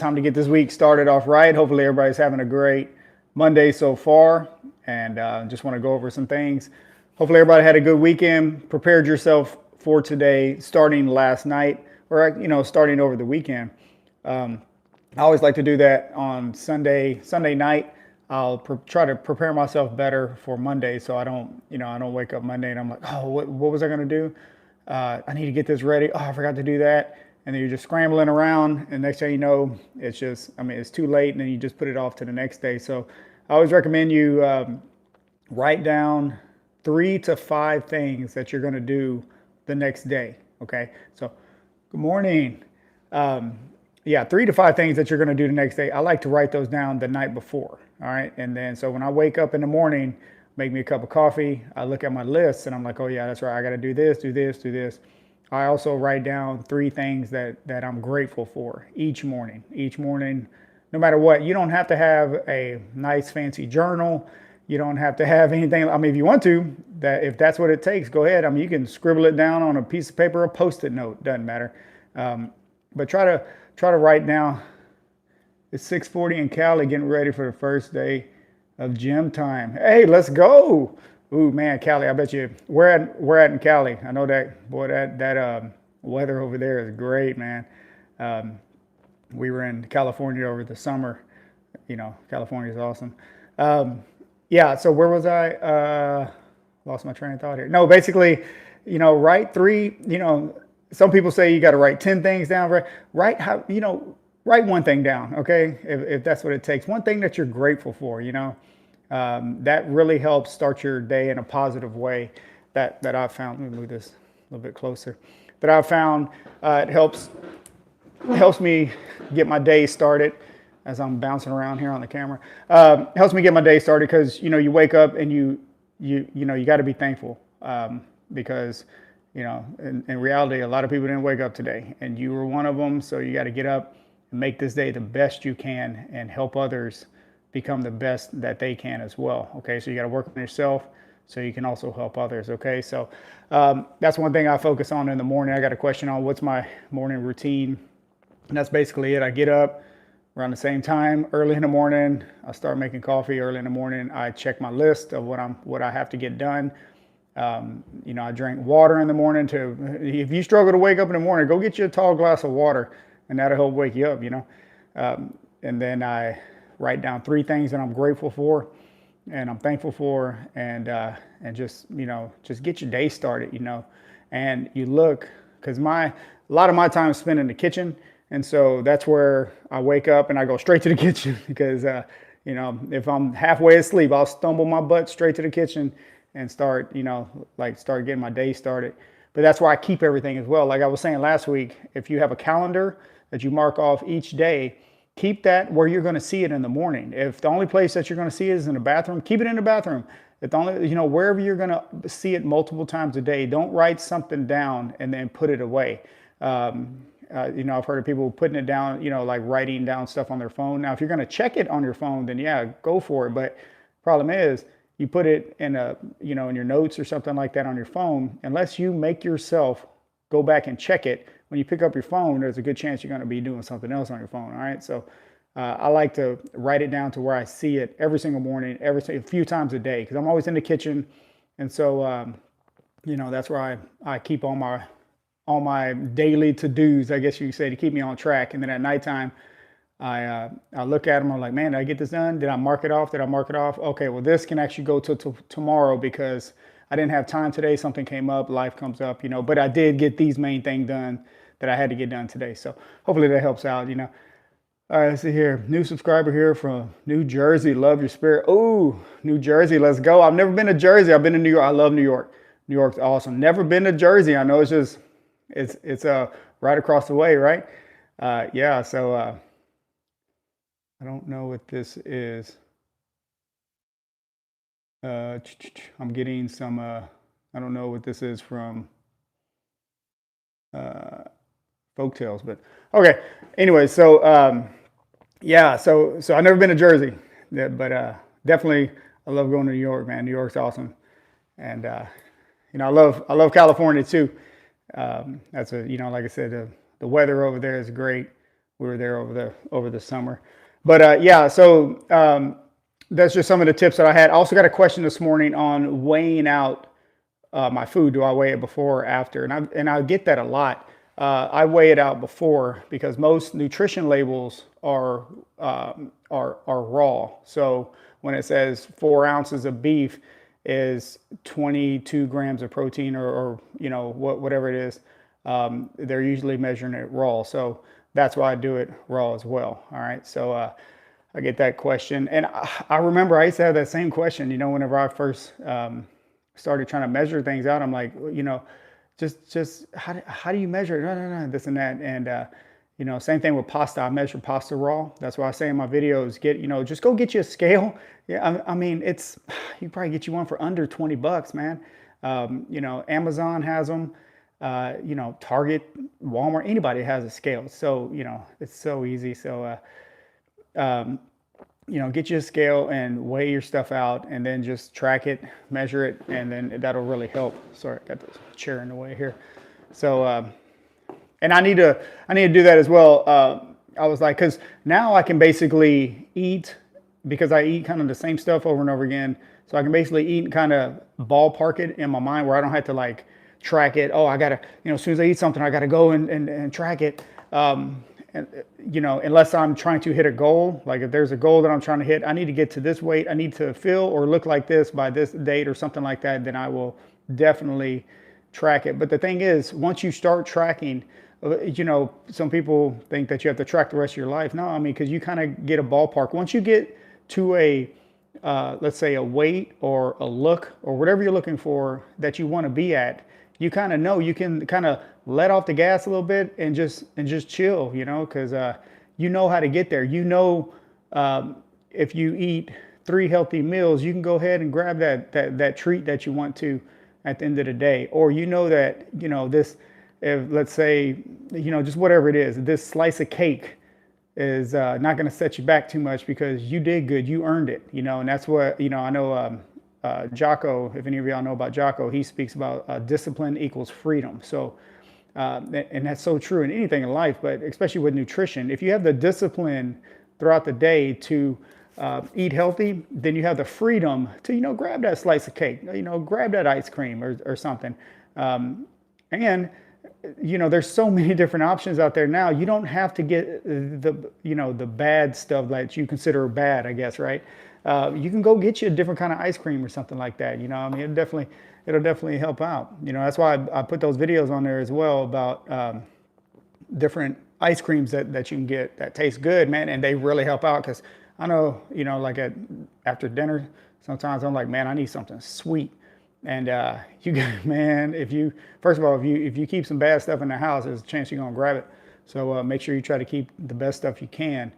time to get this week started off right. Hopefully, everybody's having a great Monday so far, and just want to go over some things. Hopefully, everybody had a good weekend, prepared yourself for today, starting last night, or starting over the weekend. I always like to do that on Sunday night. I'll try to prepare myself better for Monday, so I don't wake up Monday and I'm like, oh, what was I gonna do? I need to get this ready. Oh, I forgot to do that. And then you're just scrambling around, and next thing you know, it's too late, and then you just put it off to the next day. So I always recommend you write down 3 to 5 things that you're going to do the next day. Okay. So, good morning. Yeah, 3 to 5 things that you're going to do the next day. I like to write those down the night before. All right. And then, so when I wake up in the morning, make me a cup of coffee, I look at my list and I'm like, oh, yeah, that's right. I got to do this, do this, do this. I also write down 3 things that I'm grateful for each morning. Each morning, no matter what. You don't have to have a nice fancy journal. You don't have to have anything. I mean, if you want to, that if that's what it takes, go ahead. I mean, you can scribble it down on a piece of paper or post-it note. Doesn't matter. But try to write down. It's 6:40 in Cali, getting ready for the first day of gym time. Hey, let's go. Ooh, man, Cali, I bet you, where at in Cali? I know that, boy, that weather over there is great, man. Um, we were in California over the summer. California is awesome. Um, yeah, so where was I? Lost my train of thought here. No, basically, write three, some people say you got to write 10 things down. Write one thing down, okay? If that's what it takes. One thing that you're grateful for, that really helps start your day in a positive way. That I've found. Let me move this a little bit closer. That I've found it helps me get my day started. As I'm bouncing around here on the camera, helps me get my day started because you wake up and you got to be thankful, because in reality a lot of people didn't wake up today and you were one of them. So you got to get up and make this day the best you can and help others become the best that they can as well. Okay, so you got to work on yourself so you can also help others. Okay, so that's one thing I focus on in the morning. I got a question on what's my morning routine, and that's basically it. I get up around the same time early in the morning. I start making coffee early in the morning. I check my list of what I have to get done. I drink water in the morning too. If you struggle to wake up in the morning, go get you a tall glass of water, and that'll help wake you up. And then I write down 3 things that I'm grateful for, and I'm thankful for, and just get your day started. And you look, because a lot of my time is spent in the kitchen. And so that's where I wake up and I go straight to the kitchen because, if I'm halfway asleep, I'll stumble my butt straight to the kitchen and start getting my day started. But that's why I keep everything as well. Like I was saying last week, if you have a calendar that you mark off each day, keep that where you're going to see it in the morning. If the only place that you're going to see it is in the bathroom, keep it in the bathroom. If the only, wherever you're going to see it multiple times a day, don't write something down and then put it away. I've heard of people putting it down, like writing down stuff on their phone. Now, if you're going to check it on your phone, then yeah, go for it. But problem is, you put it in in your notes or something like that on your phone, unless you make yourself go back and check it. When you pick up your phone, there's a good chance you're going to be doing something else on your phone. All right. So I like to write it down to where I see it every single morning, a few times a day, because I'm always in the kitchen. And so, that's where I keep all my daily to-dos, I guess you could say, to keep me on track. And then at nighttime, I look at them. I'm like, man, did I get this done? Did I mark it off? Okay, well, this can actually go to tomorrow because I didn't have time today. Something came up, life comes up, but I did get these main things done that I had to get done today. So hopefully that helps out, All right, let's see here. New subscriber here from New Jersey. Love your spirit. Oh, New Jersey, let's go. I've never been to Jersey. I've been to New York. I love New York. New York's awesome. Never been to Jersey. I know it's right across the way, right? Yeah, so I don't know what this is. I'm getting some, I don't know what this is from Folktales, but okay. Anyway, so yeah, so I've never been to Jersey, but definitely I love going to New York, man. New York's awesome, and I love California too. That's like I said, the weather over there is great. we were there over the summer. But yeah, so that's just some of the tips that I had. I also got a question this morning on weighing out my food. Do I weigh it before or after? And I get that a lot. I weigh it out before because most nutrition labels are raw. So when it says 4 ounces of beef is 22 grams of protein, or whatever it is, they're usually measuring it raw. So that's why I do it raw as well. All right. So I get that question, and I remember I used to have that same question. Whenever I first started trying to measure things out, I'm like, just how do you measure it? No, this and that. And same thing with pasta. I measure pasta raw. That's why I say in my videos, just go get you a scale. Yeah, I mean, you probably get you one for under $20, man. Amazon has them. Target, Walmart, anybody has a scale. So it's so easy. So get you a scale and weigh your stuff out, and then just track it, measure it, and then that'll really help. Sorry, I got the chair in the way here. So, and I need to do that as well. I was like, because now I can basically eat, because I eat kind of the same stuff over and over again. So I can basically eat and kind of ballpark it in my mind, where I don't have to like track it. Oh, I gotta, as soon as I eat something, I gotta go and track it. And, unless I'm trying to hit a goal, like if there's a goal that I'm trying to hit, I need to get to this weight, I need to feel or look like this by this date or something like that, then I will definitely track it. But the thing is, once you start tracking, some people think that you have to track the rest of your life. No, I mean, because you kind of get a ballpark. Once you get to a, let's say a weight or a look or whatever you're looking for that you want to be at, you kind of know you can kind of let off the gas a little bit and just chill, because you know how to get there. If you eat 3 healthy meals, you can go ahead and grab that treat that you want to at the end of the day. Or that this, if let's say just whatever it is, this slice of cake is not going to set you back too much because you did good, you earned it, and that's what I know. Jocko, if any of y'all know about Jocko, he speaks about discipline equals freedom. So, and that's so true in anything in life, but especially with nutrition. If you have the discipline throughout the day to eat healthy, then you have the freedom to, grab that slice of cake, grab that ice cream or something. And there's so many different options out there now. You don't have to get the bad stuff that you consider bad, I guess, right? You can go get you a different kind of ice cream or something like that. I mean, it'll definitely help out. That's why I put those videos on there as well about different ice creams that you can get that taste good, man, and they really help out. Because I know, like after dinner, sometimes I'm like, man, I need something sweet. And man, if you keep some bad stuff in the house, there's a chance you're gonna grab it. So make sure you try to keep the best stuff you can.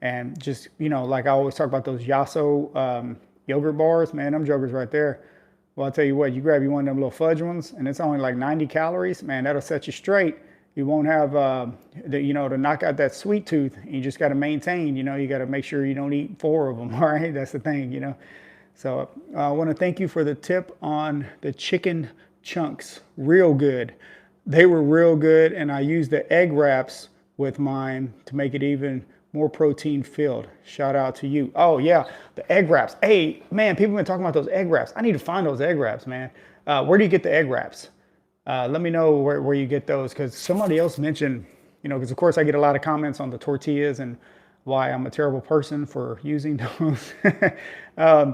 And just, like I always talk about those Yasso yogurt bars, man, them jokers right there. Well, I'll tell you what, you grab you one of them little fudge ones, and it's only like 90 calories, man, that'll set you straight. You won't have, to knock out that sweet tooth. You just got to maintain, you got to make sure you don't eat 4 of them, all right? That's the thing, So I want to thank you for the tip on the chicken chunks. Real good. They were real good, and I used the egg wraps with mine to make it even more protein filled. Shout out to you. Oh yeah, the egg wraps. Hey man, people have been talking about those egg wraps. I need to find those egg wraps, man. Where do you get the egg wraps? Let me know where you get those, because somebody else mentioned, because of course I get a lot of comments on the tortillas and why I'm a terrible person for using those. And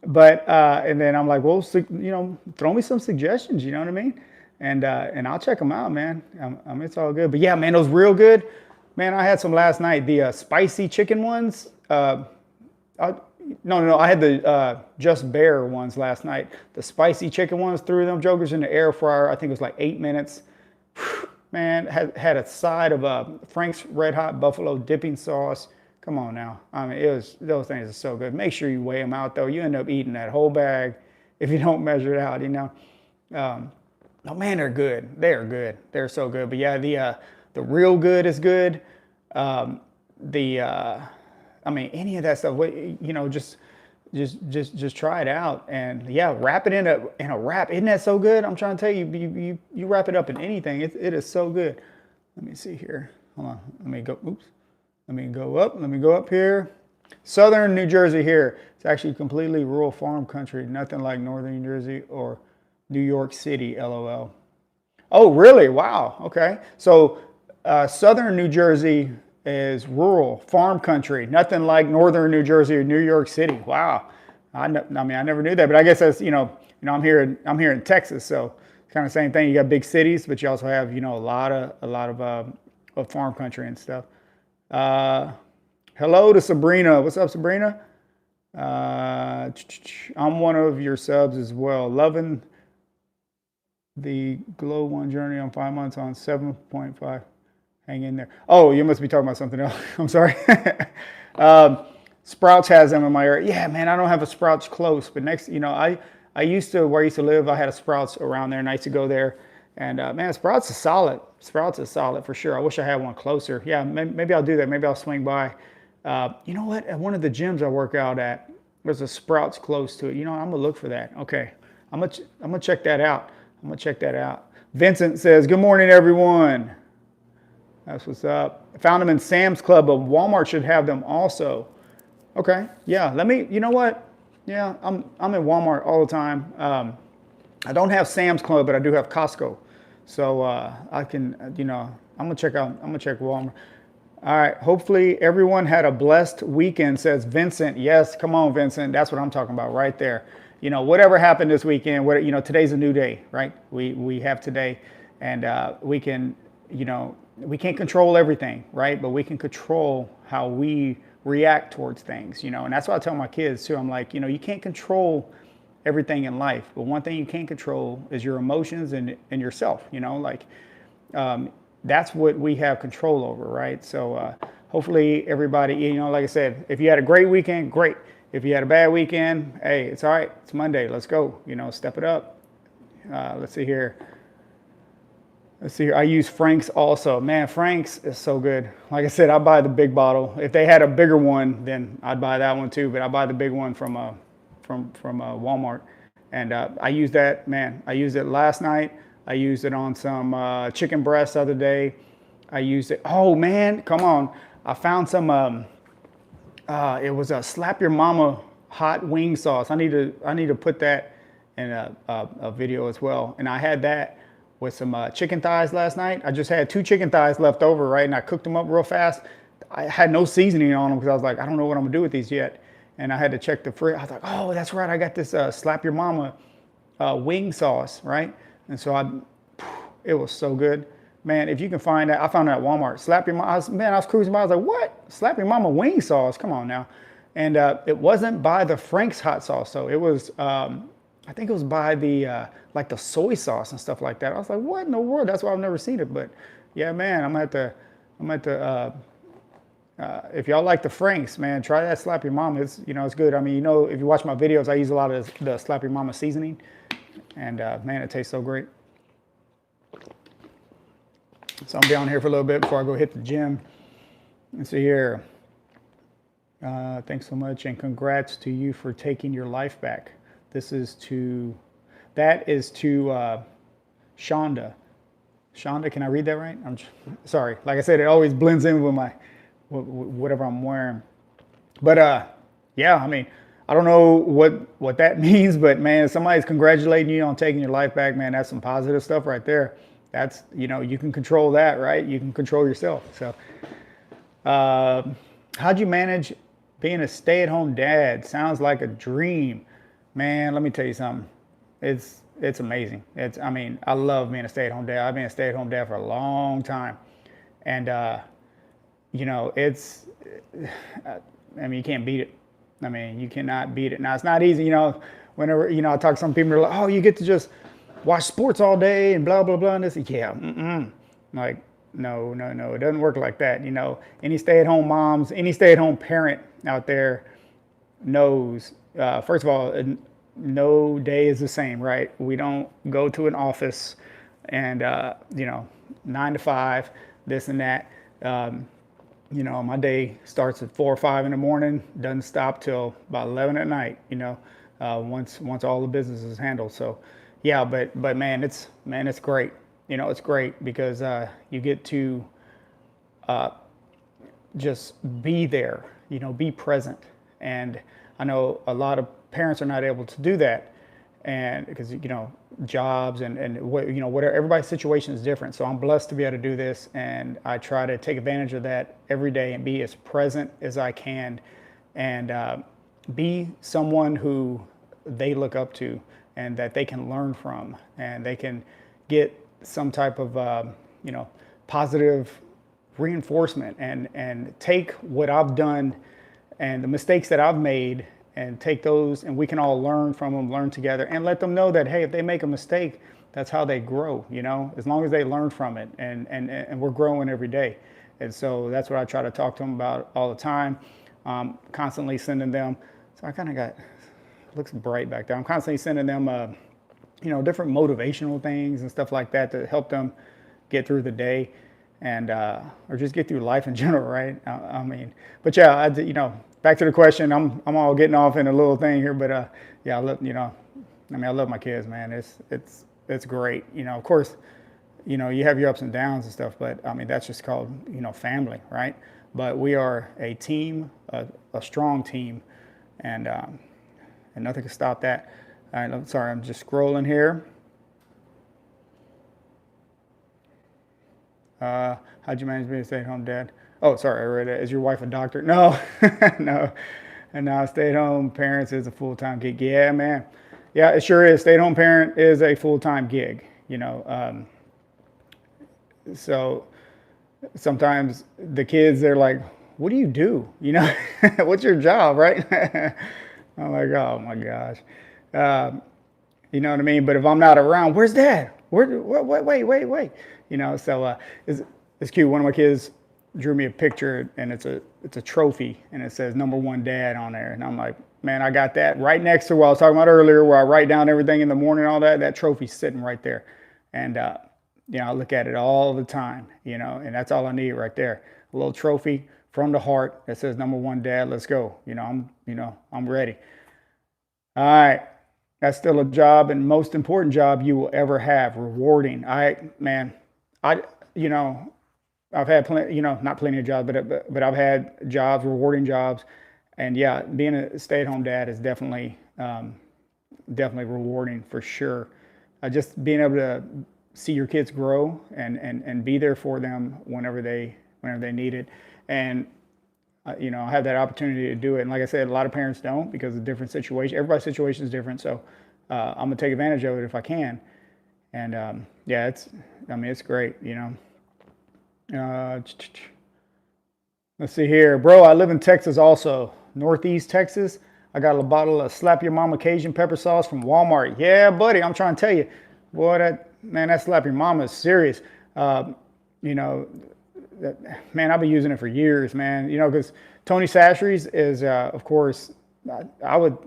then I'm like, well, throw me some suggestions, you know what I mean? And I'll check them out, man. It's all good. But yeah, man, those real good. Man, I had some last night. The spicy chicken ones. I had the Just Bare ones last night. The spicy chicken ones, threw them jokers in the air fryer. I think it was like 8 minutes. Man, had a side of Frank's Red Hot Buffalo dipping sauce. Come on now. I mean, those things are so good. Make sure you weigh them out, though. You end up eating that whole bag if you don't measure it out, Oh, man, they're good. They're good. They're so good. But yeah, the real good is good. Any of that stuff, just try it out. And yeah, wrap it in a wrap. Isn't that so good? I'm trying to tell you, you wrap it up in anything. It is so good. Let me see here. Hold on. Let me go. Oops. Let me go up. Let me go up here. Southern New Jersey here. It's actually completely rural farm country. Nothing like Northern New Jersey or New York City, LOL. Oh, really? Wow. Okay. So Southern New Jersey is rural farm country. Nothing like Northern New Jersey or New York City. Wow. I mean, I never knew that, but I guess that's, I'm here in Texas, so kind of same thing. You got big cities, but you also have, a lot of farm country and stuff. Uh, Hello to Sabrina. What's up, Sabrina? I'm one of your subs as well. Loving the Glow One journey on 5 months on 7.5. Hang in there. Oh, you must be talking about something else. I'm sorry. Sprouts has them in my area. Yeah, man, I don't have a Sprouts close, but next, I used to, where I used to live, I had a Sprouts around there, and I used to go there. And man, Sprouts is solid. Sprouts is solid for sure. I wish I had one closer. Yeah, maybe I'll do that. Maybe I'll swing by. You know what? At one of the gyms I work out at, there's a Sprouts close to it. I'm gonna look for that. Okay, I'm gonna check that out. I'm gonna check that out. Vincent says, "Good morning, everyone." That's what's up. I found them in Sam's Club, but Walmart should have them also. Okay, yeah. You know what? Yeah, I'm in Walmart all the time. I don't have Sam's Club, but I do have Costco. So I can, I'm gonna check Walmart. All right. Hopefully everyone had a blessed weekend, says Vincent. Yes, come on, Vincent. That's what I'm talking about right there. Whatever happened this weekend, today's a new day, right? We have today, and we can, we can't control everything, right? But we can control how we react towards things, and that's what I tell my kids too. I'm like, you can't control everything in life, but one thing you can control is your emotions and yourself, that's what we have control over, right? So hopefully everybody, like I said, if you had a great weekend, great. If you had a bad weekend, hey, it's all right. It's Monday. Let's go. Step it up. Let's see here. I use Frank's also. Man, Frank's is so good. Like I said, I buy the big bottle. If they had a bigger one, then I'd buy that one too. But I buy the big one from Walmart, and I use that. Man, I used it last night. I used it on some chicken breasts the other day. I used it. Oh man, come on! I found some. It was a Slap Your Mama hot wing sauce. I need to put that in a video as well. And I had that with some chicken thighs last night. I just had 2 chicken thighs left over, right? And I cooked them up real fast. I had no seasoning on them because I was like, I don't know what I'm gonna do with these yet. And I had to check the fridge. I was like, oh, that's right. I got this Slap Your Mama wing sauce, right? And so it was so good. Man, if you can find that, I found that at Walmart. Slap Your Mama, I was cruising by, I was like, what? Slap Your Mama wing sauce, come on now. And it wasn't by the Frank's hot sauce, so it was, I think it was by the, like the soy sauce and stuff like that. I was like, what in the world? That's why I've never seen it. But yeah, man, I'm at the, if y'all like the Franks, man, try that Slap Your Mama. It's, it's good. I mean, if you watch my videos, I use a lot of the Slap Your Mama seasoning. And man, it tastes so great. So I'm down here for a little bit before I go hit the gym. Let's see here. Thanks so much, and congrats to you for taking your life back. That is to Shonda. Shonda, can I read that right? I'm sorry. Like I said, it always blends in with my whatever I'm wearing. But yeah, I mean, I don't know what that means, but man, if somebody's congratulating you on taking your life back, man, that's some positive stuff right there. That's, you can control that, right? You can control yourself. So how'd you manage being a stay-at-home dad? Sounds like a dream. Man, let me tell you something. It's amazing. I love being a stay-at-home dad. I've been a stay-at-home dad for a long time. And, you can't beat it. You cannot beat it. Now, it's not easy, whenever, I talk to some people, they're like, oh, you get to just watch sports all day and blah, blah, blah. And this, yeah, like, no, it doesn't work like that. Any stay-at-home moms, any stay-at-home parent out there knows, first of all, no day is the same, right? We don't go to an office and, 9 to 5, this and that. My day starts at 4 or 5 in the morning, doesn't stop till about 11 at night, once all the business is handled. So yeah, but man, it's great. It's great because you get to just be there, be present. And I know a lot of parents are not able to do that, and because jobs and what whatever, everybody's situation is different. So I'm blessed to be able to do this, and I try to take advantage of that every day and be as present as I can, and be someone who they look up to and that they can learn from, and they can get some type of positive reinforcement, and take what I've done and the mistakes that I've made, and take those, and we can all learn from them, learn together, and let them know that, hey, if they make a mistake, that's how they grow, as long as they learn from it, and we're growing every day. And so that's what I try to talk to them about all the time, constantly sending them. So I kind of got, looks bright back there. I'm constantly sending them, different motivational things and stuff like that to help them get through the day, and or just get through life in general, right? I mean, but yeah, back to the question. I'm all getting off in a little thing here, but yeah, I love, I love my kids, man. It's great. Of course, you have your ups and downs and stuff, but I mean, that's just called, family, right? But we are a team, a strong team, and nothing can stop that. All right, I'm sorry, I'm just scrolling here. How'd you manage being a stay-at-home dad? Oh, sorry, I read that. Is your wife a doctor? No, no. And now stay-at-home parents is a full-time gig. Yeah, man. Yeah, it sure is. Stay-at-home parent is a full-time gig. So sometimes the kids, they're like, "What do you do? What's your job?" Right? I'm like, "Oh my gosh." You know what I mean? But if I'm not around, where's dad? Wait. So it's cute. One of my kids drew me a picture, and it's a trophy, and it says #1 dad on there. And I'm like, man, I got that right next to what I was talking about earlier, where I write down everything in the morning, all that. That trophy's sitting right there. And, I look at it all the time, and that's all I need right there. A little trophy from the heart that says #1 dad. Let's go. I'm ready. All right. That's still a job, and most important job you will ever have. Rewarding. I've had plenty, not plenty of jobs, but I've had jobs, rewarding jobs, and yeah, being a stay-at-home dad is definitely rewarding for sure. Just being able to see your kids grow and be there for them whenever they need it, and I have that opportunity to do it. And like I said, a lot of parents don't, because of different situations. Everybody's situation is different, so I'm gonna take advantage of it if I can. And yeah, it's great, Let's see here, bro. I live in Texas, also Northeast Texas. I got a bottle of Slap Your Mama Cajun pepper sauce from Walmart. Yeah, buddy, I'm trying to tell you, boy, that Slap Your Mama is serious. Man, I've been using it for years, man. Because Tony Chachere's is, of course, I would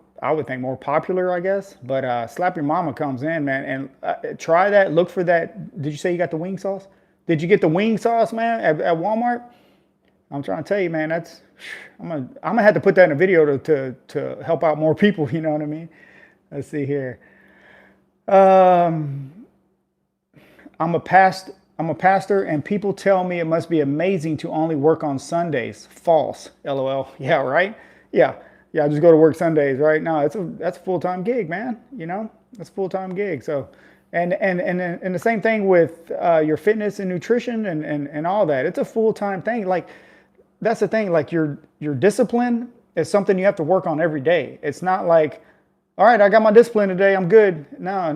think more popular, I guess. But Slap Your Mama comes in, man, and try that. Look for that. Did you say you got the wing sauce? Did you get the wing sauce, man, at Walmart? I'm trying to tell you, man. I'm gonna have to put that in a video to help out more people. You know what I mean? Let's see here. I'm a pastor, and people tell me it must be amazing to only work on Sundays. False. LOL. Yeah, right? Yeah. I just go to work Sundays, right? No, that's a full-time gig, man. That's a full-time gig. So, and the same thing with your fitness and nutrition and all that. It's a full-time thing. Like, that's the thing. Like, your discipline is something you have to work on every day. It's not like, all right, I got my discipline today, I'm good. No.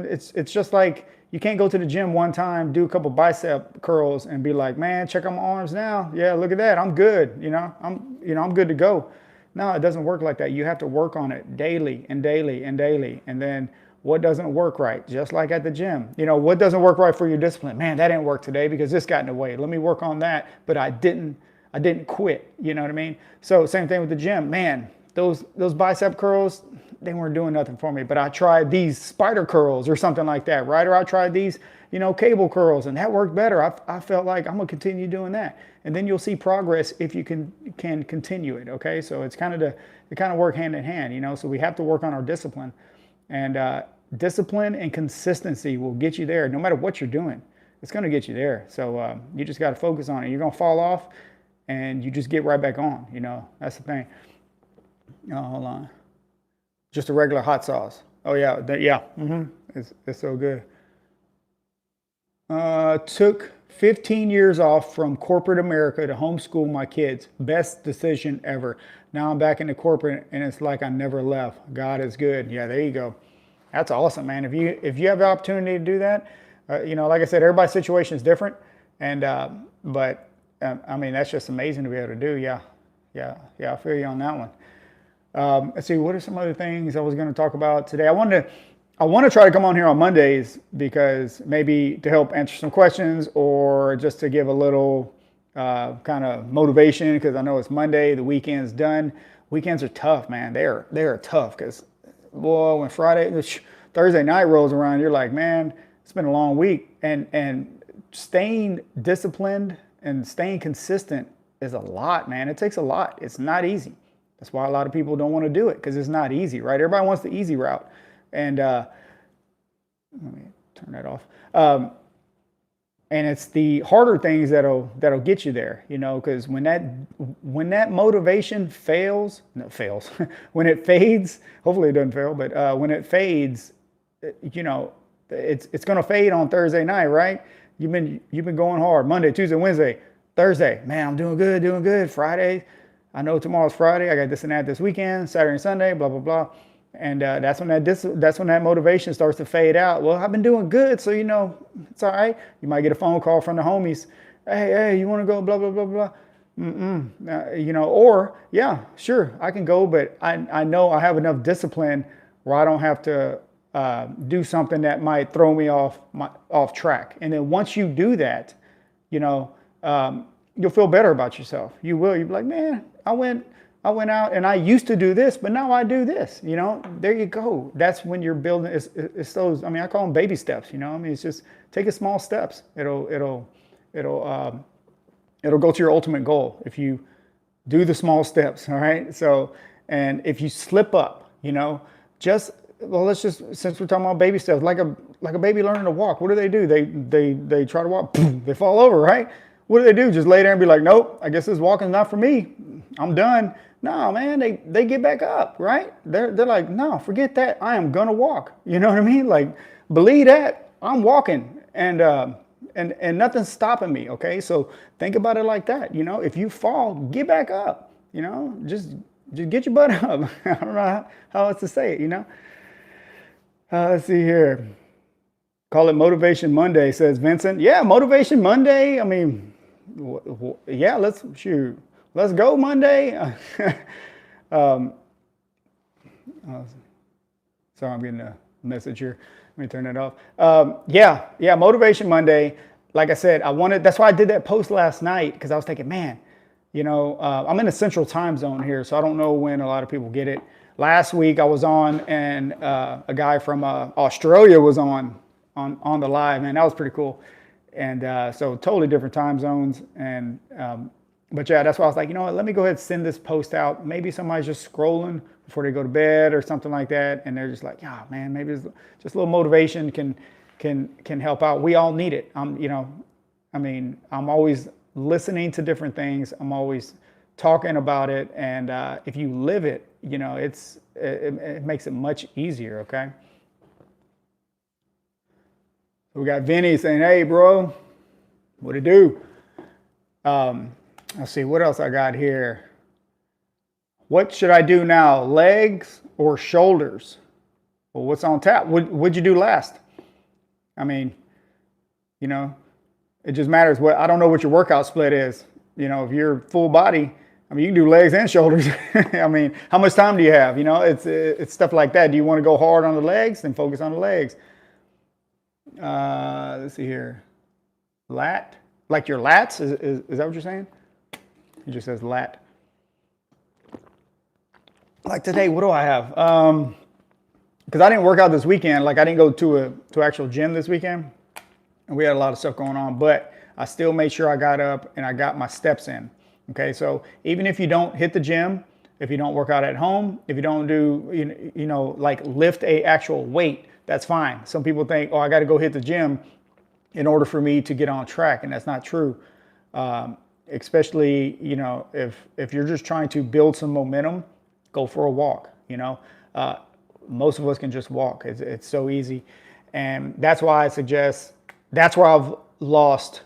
It's just like, you can't go to the gym one time, do a couple bicep curls, and be like, man, check out my arms now. Yeah, look at that, I'm good. I'm good to go. No, it doesn't work like that. You have to work on it daily and daily and daily. And then what doesn't work right? Just like at the gym. What doesn't work right for your discipline? Man, that didn't work today because this got in the way. Let me work on that. But I didn't quit. You know what I mean? So same thing with the gym. Man, those bicep curls, they weren't doing nothing for me. But I tried these spider curls or something like that, right? Or I tried these, cable curls, and that worked better. I felt like I'm gonna continue doing that, and then you'll see progress if you can continue it. Okay, so it kind of work hand in hand, So we have to work on our discipline, and discipline and consistency will get you there. No matter what you're doing, it's gonna get you there. So you just got to focus on it. You're gonna fall off, and you just get right back on. That's the thing. Oh, hold on. Just a regular hot sauce. Oh yeah, yeah. It's so good. Took 15 years off from corporate America to homeschool my kids. Best decision ever. Now I'm back into corporate and it's like I never left. God is good. Yeah, there you go. That's awesome, man. If you have the opportunity to do that, like I said, everybody's situation is different, and but I mean that's just amazing to be able to do. Yeah. I feel you on that one. Let's see, what are some other things I was going to talk about today? I want to try to come on here on Mondays because maybe to help answer some questions or just to give a little kind of motivation because I know it's Monday, the weekend's done. Weekends are tough, man. They are tough because, boy, when Thursday night rolls around, you're like, man, it's been a long week. And staying disciplined and staying consistent is a lot, man. It takes a lot. It's not easy. That's why a lot of people don't want to do it because it's not easy, right? Everybody wants the easy route. And let me turn that off. And it's the harder things that'll get you there, because when that motivation when it fades, hopefully it doesn't fail, but when it fades, it's going to fade on Thursday night, right? You've been going hard Monday, Tuesday, Wednesday, Thursday. Man, I'm doing good. Friday. I know tomorrow's Friday. I got this and that this weekend, Saturday and Sunday, blah, blah, blah. And that's when that motivation starts to fade out. Well, I've been doing good, so it's all right. You might get a phone call from the homies. Hey, you want to go? Blah blah blah blah. Or yeah, sure, I can go, but I know I have enough discipline where I don't have to do something that might throw me off track. And then once you do that, you'll feel better about yourself. You will. You'll be like, man, I went out and I used to do this, but now I do this. There you go. That's when you're building. It's those. I call them baby steps. It's just taking small steps. It'll go to your ultimate goal if you do the small steps. All right. So, and if you slip up, since we're talking about baby steps, like a baby learning to walk. What do? They try to walk. Boom, they fall over. Right. What do? Just lay there and be like, nope, I guess this walking's not for me. I'm done. No, man, they get back up, right? They're like, no, forget that. I am gonna walk. You know what I mean? Like, believe that. I'm walking, and nothing's stopping me. Okay, so think about it like that. If you fall, get back up. Just get your butt up. I don't know how else to say it. Let's see here. Call it Motivation Monday, says Vincent. Yeah, Motivation Monday. Yeah, let's go Monday. Sorry, I'm getting a message here. Let me turn that off. Yeah, Motivation Monday. Like I said, that's why I did that post last night, because I was thinking, man, I'm in a central time zone here, so I don't know when a lot of people get it. Last week I was on, and a guy from Australia was on the live, man. That was pretty cool. And so totally different time zones. And but yeah, that's why I was like, let me go ahead and send this post out. Maybe somebody's just scrolling before they go to bed or something like that, and they're just like, yeah, man, maybe it's just a little motivation can help out. We all need it. I'm always listening to different things. I'm always talking about it, and if you live it, it makes it much easier. Okay. We got Vinny saying, hey, bro, what it do? Let's see, what else I got here? What should I do now, legs or shoulders? Well, what's on tap? What'd you do last? It just matters I don't know what your workout split is. If you're full body, you can do legs and shoulders. How much time do you have? It's stuff like that. Do you want to go hard on the legs? Then focus on the legs. Let's see here. Lat, like your lats? Is that what you're saying? He just says lat. Like today, what do I have? Because I didn't work out this weekend. Like I didn't go to actual gym this weekend, and we had a lot of stuff going on. But I still made sure I got up and I got my steps in. Okay, so even if you don't hit the gym, if you don't work out at home, if you don't do like lift a actual weight, that's fine. Some people think, I got to go hit the gym in order for me to get on track, and that's not true. especially, if you're just trying to build some momentum, go for a walk. Uh, Most of us can just walk. It's so easy. And that's why I suggest, that's where I've lost,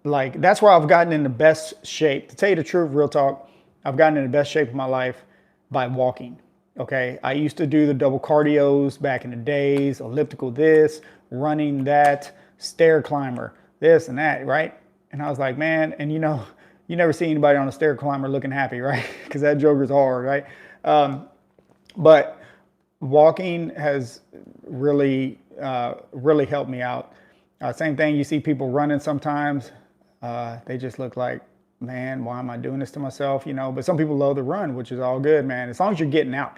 like, that's where I've gotten in the best shape. To tell you the truth, real talk, I've gotten in the best shape of my life by walking. Okay. I used to do the double cardios back in the days, elliptical this, running that, stair climber, this and that, right? And I was like, man, and you never see anybody on a stair climber looking happy, right? Because that joker's hard, right? But walking has really helped me out. Same thing, you see people running sometimes. They just look like, man, why am I doing this to myself? But some people love to run, which is all good, man. As long as you're getting out,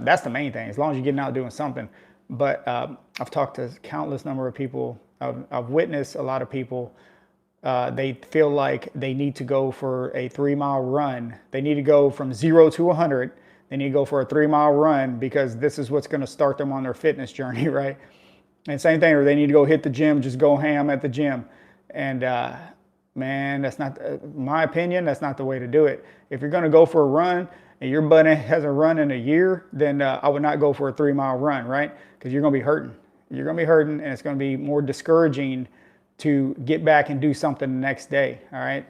that's the main thing. As long as you're getting out doing something. But I've talked to countless number of people. I've witnessed a lot of people. They feel like they need to go for a 3-mile run. They need to go from 0 to 100. They need to go for a 3-mile run because this is what's going to start them on their fitness journey, right? And same thing, or they need to go hit the gym, just go ham at the gym. And man, that's not, my opinion, that's not the way to do it. If you're going to go for a run and your buddy hasn't run in a year, then I would not go for a 3-mile run, right? Because you're going to be hurting. You're going to be hurting, and it's going to be more discouraging to get back and do something the next day, all right?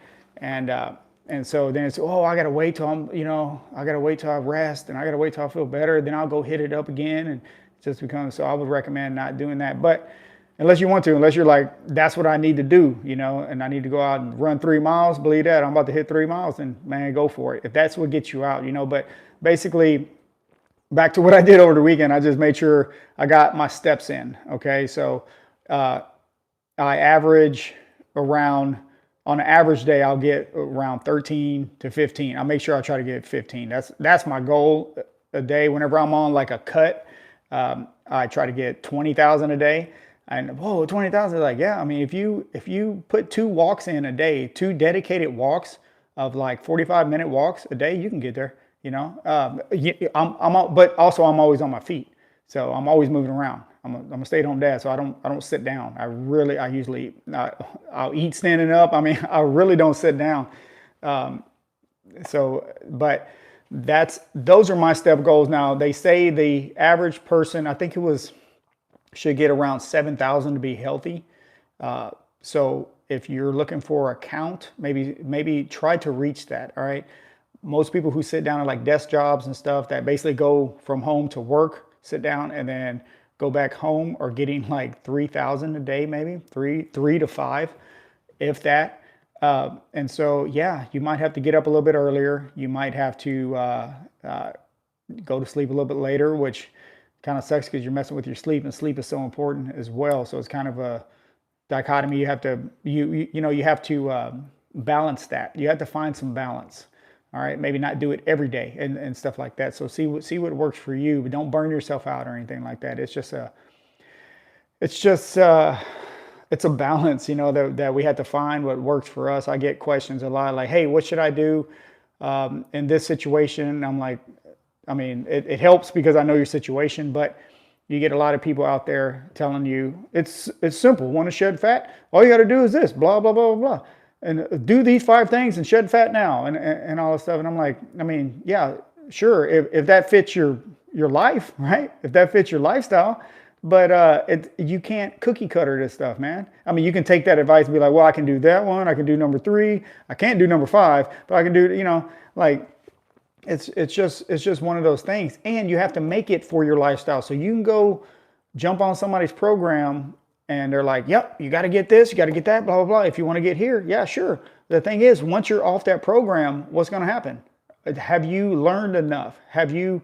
And so then it's, oh, I got to wait till I got to wait till I rest, and I got to wait till I feel better. Then I'll go hit it up again, and it just becomes, so I would recommend not doing that. But unless you want to, unless you're like, that's what I need to do, and I need to go out and run 3 miles, believe that, I'm about to hit 3 miles, then man, go for it. If that's what gets you out, but basically, back to what I did over the weekend, I just made sure I got my steps in, okay? So I average around, on an average day, I'll get around 13 to 15. I'll make sure I try to get 15. That's my goal a day. Whenever I'm on like a cut, I try to get 20,000 a day. And whoa, 20,000, like, yeah, I mean, if you put 2 walks in a day, 2 dedicated walks of like 45-minute walks a day, you can get there, but also I'm always on my feet. So I'm always moving around. I'm a stay-at-home dad, so I don't sit down. I usually, I'll eat standing up. I mean, I really don't sit down. But those are my step goals. Now, they say the average person, I think should get around 7,000 to be healthy. So if you're looking for a count, maybe try to reach that, all right? Most people who sit down at like desk jobs and stuff that basically go from home to work, sit down and then go back home, are getting like 3,000 a day, maybe 3 to 5, if that. And so, yeah, you might have to get up a little bit earlier. You might have to go to sleep a little bit later, which kind of sucks because you're messing with your sleep, and sleep is so important as well. So it's kind of a dichotomy. You have to, you have to balance that. You have to find some balance. All right, maybe not do it every day and stuff like that. So see what works for you, but don't burn yourself out or anything like that. It's a balance, that we have to find what works for us. I get questions a lot like, hey, what should I do in this situation? I'm like, I mean, it helps because I know your situation, but you get a lot of people out there telling you it's simple. Want to shed fat? All you got to do is this, blah, blah, blah, blah, blah. And do these 5 things and shed fat now and all this stuff. And I'm like, I mean, yeah, sure. If that fits your life, right? If that fits your lifestyle, but you can't cookie cutter this stuff, man. I mean, you can take that advice and be like, well, I can do that one. I can do number 3. I can't do number 5, but I can do, like it's just one of those things. And you have to make it for your lifestyle. So you can go jump on somebody's program and they're like, yep, you got to get this, you got to get that, blah, blah, blah. If you want to get here, yeah, sure. The thing is, once you're off that program, what's going to happen? Have you learned enough? Have you,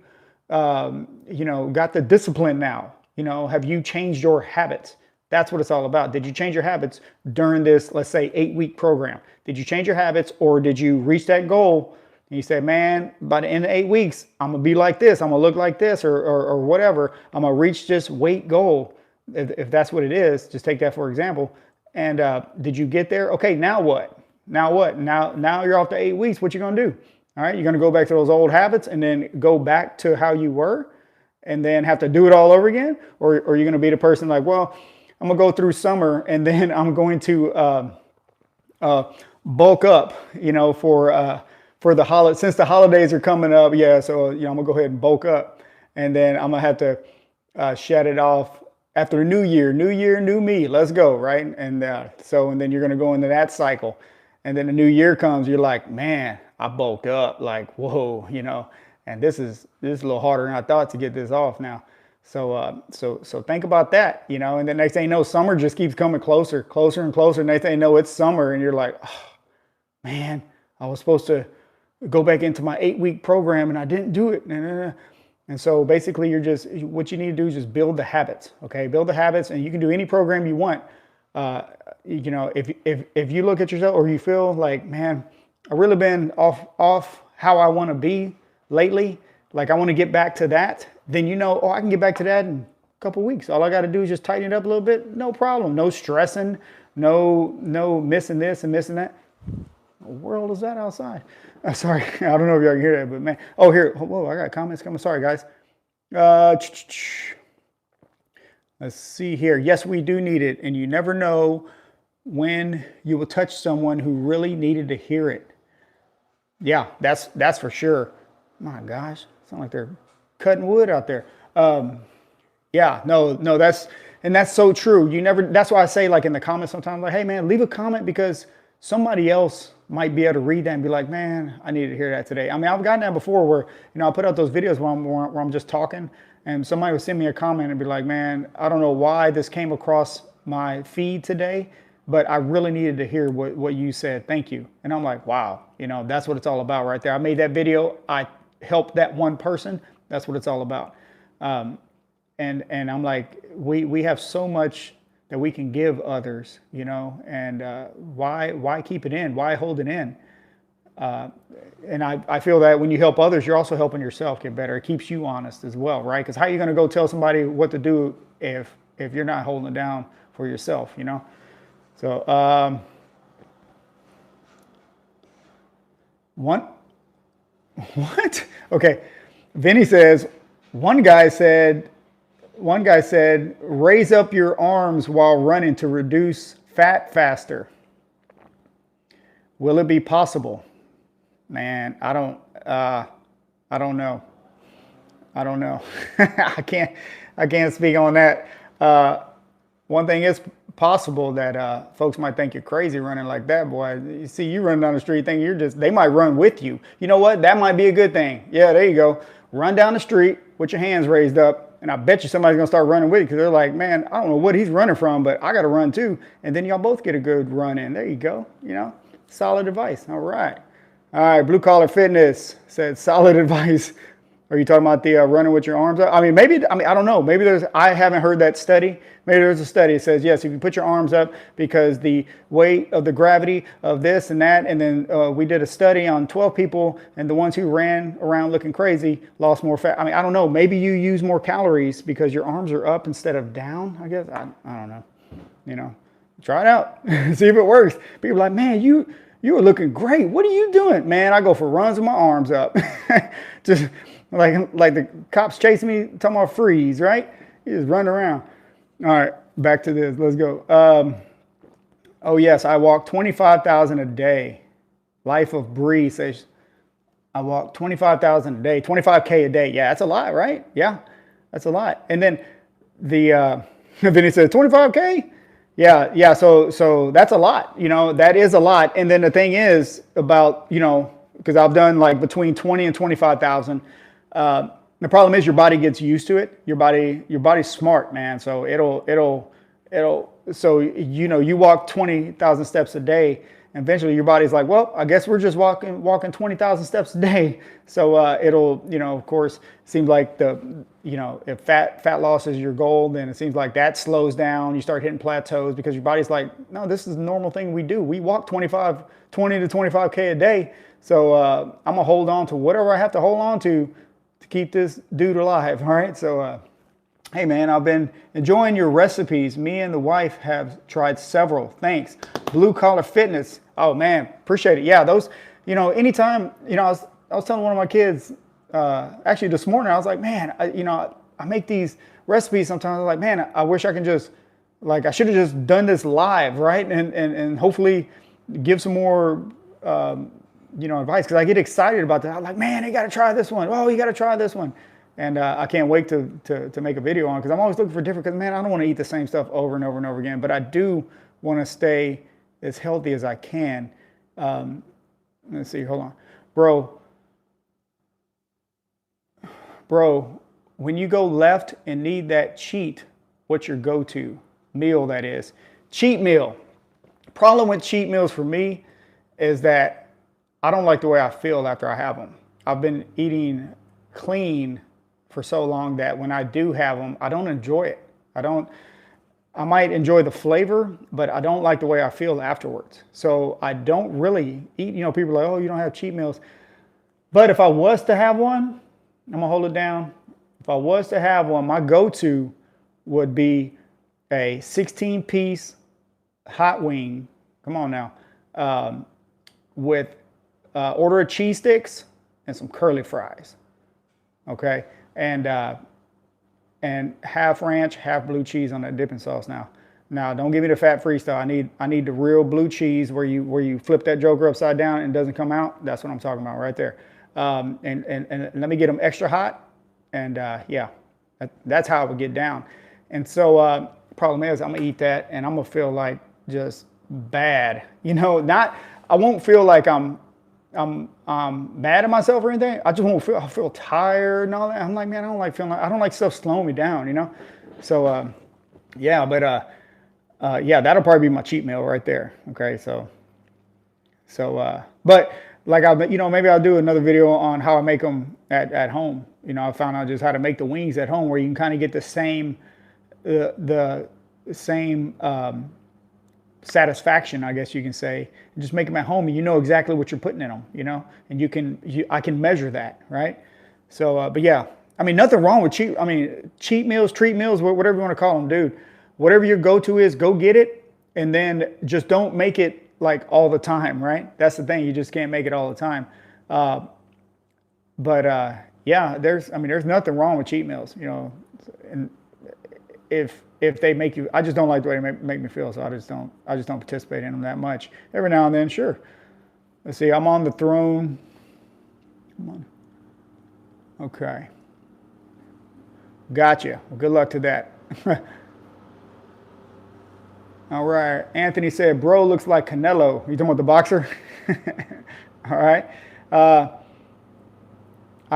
got the discipline now? Have you changed your habits? That's what it's all about. Did you change your habits during this, let's say, 8-week program? Did you change your habits, or did you reach that goal and you say, man, by the end of 8 weeks, I'm going to be like this, I'm going to look like this, or whatever. I'm going to reach this weight goal. If that's what it is, just take that for example. And did you get there? Okay, now what? Now what? Now you're off to 8 weeks. What you gonna do? All right, you're gonna go back to those old habits and then go back to how you were, and then have to do it all over again, or you're gonna be the person like, well, I'm gonna go through summer and then I'm going to bulk up, for the holiday, since the holidays are coming up. Yeah, so I'm gonna go ahead and bulk up, and then I'm gonna have to shed it off after the new year, new me. Let's go, right? And then you're gonna go into that cycle, and then the new year comes. You're like, man, I bulked up. Like, whoa, and this is a little harder than I thought to get this off now. So think about that, and the next thing you know, summer just keeps coming closer, closer and closer. Next thing you know, it's summer, and you're like, oh, man, I was supposed to go back into my 8-week program and I didn't do it. And so basically what you need to do is just build the habits. Okay. Build the habits, and you can do any program you want. If you look at yourself or you feel like, man, I've really been off how I want to be lately. Like I want to get back to that. Then, I can get back to that in a couple of weeks. All I got to do is just tighten it up a little bit. No problem. No stressing, no missing this and missing that. What world is that outside? Sorry, I don't know if y'all can hear that, but man. Oh, here. Whoa, I got comments coming. Sorry, guys. Let's see here. Yes, we do need it. And you never know when you will touch someone who really needed to hear it. Yeah, that's for sure. My gosh, sound like they're cutting wood out there. Yeah, no, that's so true. That's why I say, like, in the comments sometimes, like, hey man, leave a comment, because somebody else might be able to read that and be like, man, I needed to hear that today. I mean, I've gotten that before where, I put out those videos where I'm just talking, and somebody would send me a comment and be like, man, I don't know why this came across my feed today, but I really needed to hear what you said. Thank you. And I'm like, wow, that's what it's all about right there. I made that video. I helped that one person. That's what it's all about. And I'm like, we have so much that we can give others, and why keep it in? Why hold it in? And I feel that when you help others, you're also helping yourself get better. It keeps you honest as well, right? Because how are you going to go tell somebody what to do if you're not holding it down for yourself, So, what? Okay. Vinny says, one guy said, raise up your arms while running to reduce fat faster. Will it be possible? Man, I don't know. I can't speak on that. One thing is possible, that folks might think you're crazy running like that, boy. You see you running down the street, think they might run with you. You know what? That might be a good thing. Yeah, there you go. Run down the street with your hands raised up, and I bet you somebody's gonna start running with you, because they're like, man, I don't know what he's running from, but I gotta run too. And then y'all both get a good run in. There you go. Solid advice. All right. Blue Collar Fitness said solid advice. Are you talking about the running with your arms up? I don't know. Maybe I haven't heard that study. Maybe there's a study that says, yes, if you put your arms up, because the weight of the gravity of this and that. And then we did a study on 12 people, and the ones who ran around looking crazy lost more fat. I don't know. Maybe you use more calories because your arms are up instead of down, I guess. I don't know. Try it out. See if it works. People are like, man, you are looking great. What are you doing? Man, I go for runs with my arms up. Just like the cops chasing me, talking about freeze, right? You just run around. All right, back to this. Let's go. Oh, yes, I walk 25,000 a day. Life of Bree says, I walk 25,000 a day, 25K a day. Yeah, that's a lot, right? Yeah, that's a lot. And then then he said 25K? Yeah. So that's a lot. That is a lot. And then the thing is about, because I've done like between 20 and 25,000. The problem is your body gets used to it. Your body's smart, man. So you walk 20,000 steps a day, and eventually your body's like, well, I guess we're just walking 20,000 steps a day. So it'll, of course, seems like if fat loss is your goal, then it seems like that slows down. You start hitting plateaus because your body's like, no, this is the normal thing we do. We walk 20 to 25K a day. So I'm gonna hold on to whatever I have to hold on to keep this dude alive. All right. So, hey man, I've been enjoying your recipes. Me and the wife have tried several. Thanks. Blue Collar Fitness. Oh man, appreciate it. Yeah, those, anytime, I was telling one of my kids, actually this morning, I was like, man, I make these recipes sometimes. I'm like, man, I wish I can just, I should have just done this live, right? And hopefully, give some more, advice, because I get excited about that. I'm like, man, you got to try this one. Oh, you got to try this one. And I can't wait to make a video on it, because I'm always looking for different, because man, I don't want to eat the same stuff over and over and over again, but I do want to stay as healthy as I can. Let's see, hold on. Bro, when you go left and need that cheat, what's your go-to meal that is? Cheat meal. Problem with cheat meals for me is that I don't like the way I feel after I have them. I've been eating clean for so long that when I do have them, I don't enjoy it. I might enjoy the flavor, but I don't like the way I feel afterwards. So I don't really eat, people are like, oh, you don't have cheat meals. But if I was to have one, I'm gonna hold it down. If I was to have one, my go-to would be a 16-piece hot wing. Come on now. With order of cheese sticks and some curly fries. Okay, and half ranch, half blue cheese on that dipping sauce. Now, don't give me the fat-free style. I need the real blue cheese where you flip that joker upside down and it doesn't come out. That's what I'm talking about right there. And let me get them extra hot. And yeah, that's how it would get down. And so problem is, I'm gonna eat that and I'm gonna feel like just bad. I won't feel like I'm mad at myself or anything. I just won't I feel tired and all that. I'm like, man, I don't like stuff slowing me down, So yeah, but yeah, that'll probably be my cheat meal right there. Okay, so but like maybe I'll do another video on how I make them at home. I found out just how to make the wings at home, where you can kind of get the same satisfaction, I guess you can say. Just make them at home, and you know exactly what you're putting in them, and I can measure that, right? So, but yeah, I mean, nothing wrong with cheat meals, treat meals, whatever you want to call them, dude. Whatever your go-to is, go get it, and then just don't make it like all the time, right? That's the thing. You just can't make it all the time. But yeah, there's nothing wrong with cheat meals, and if they make you, I just don't like the way they make me feel, so I just don't participate in them that much. Every now and then, sure. Let's see, I'm on the throne. Come on. Okay. Gotcha. Well, good luck to that. All right. Anthony said, bro looks like Canelo. You talking about the boxer? All right. I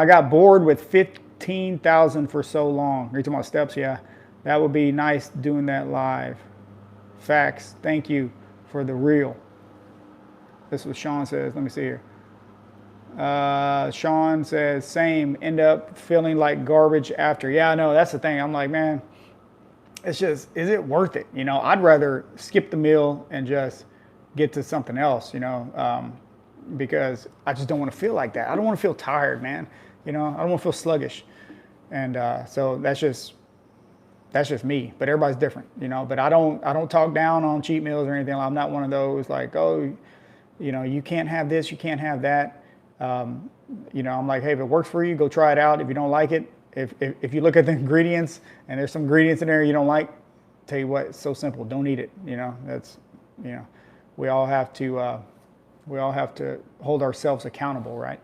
got bored with 15,000 for so long. Are you talking about steps? Yeah. That would be nice doing that live. Facts. Thank you for the real. This is what Sean says. Let me see here. Sean says, same. End up feeling like garbage after. Yeah, I know. That's the thing. I'm like, man, it's just, is it worth it? I'd rather skip the meal and just get to something else, because I just don't want to feel like that. I don't want to feel tired, man. I don't want to feel sluggish. And so that's just me, but everybody's different, but I don't talk down on cheat meals or anything. I'm not one of those like, oh, you can't have this, you can't have that. I'm like, hey, if it works for you, go try it out. If you don't like it, if you look at the ingredients and there's some ingredients in there you don't like, tell you what, it's so simple. Don't eat it. That's, we all have to hold ourselves accountable, right?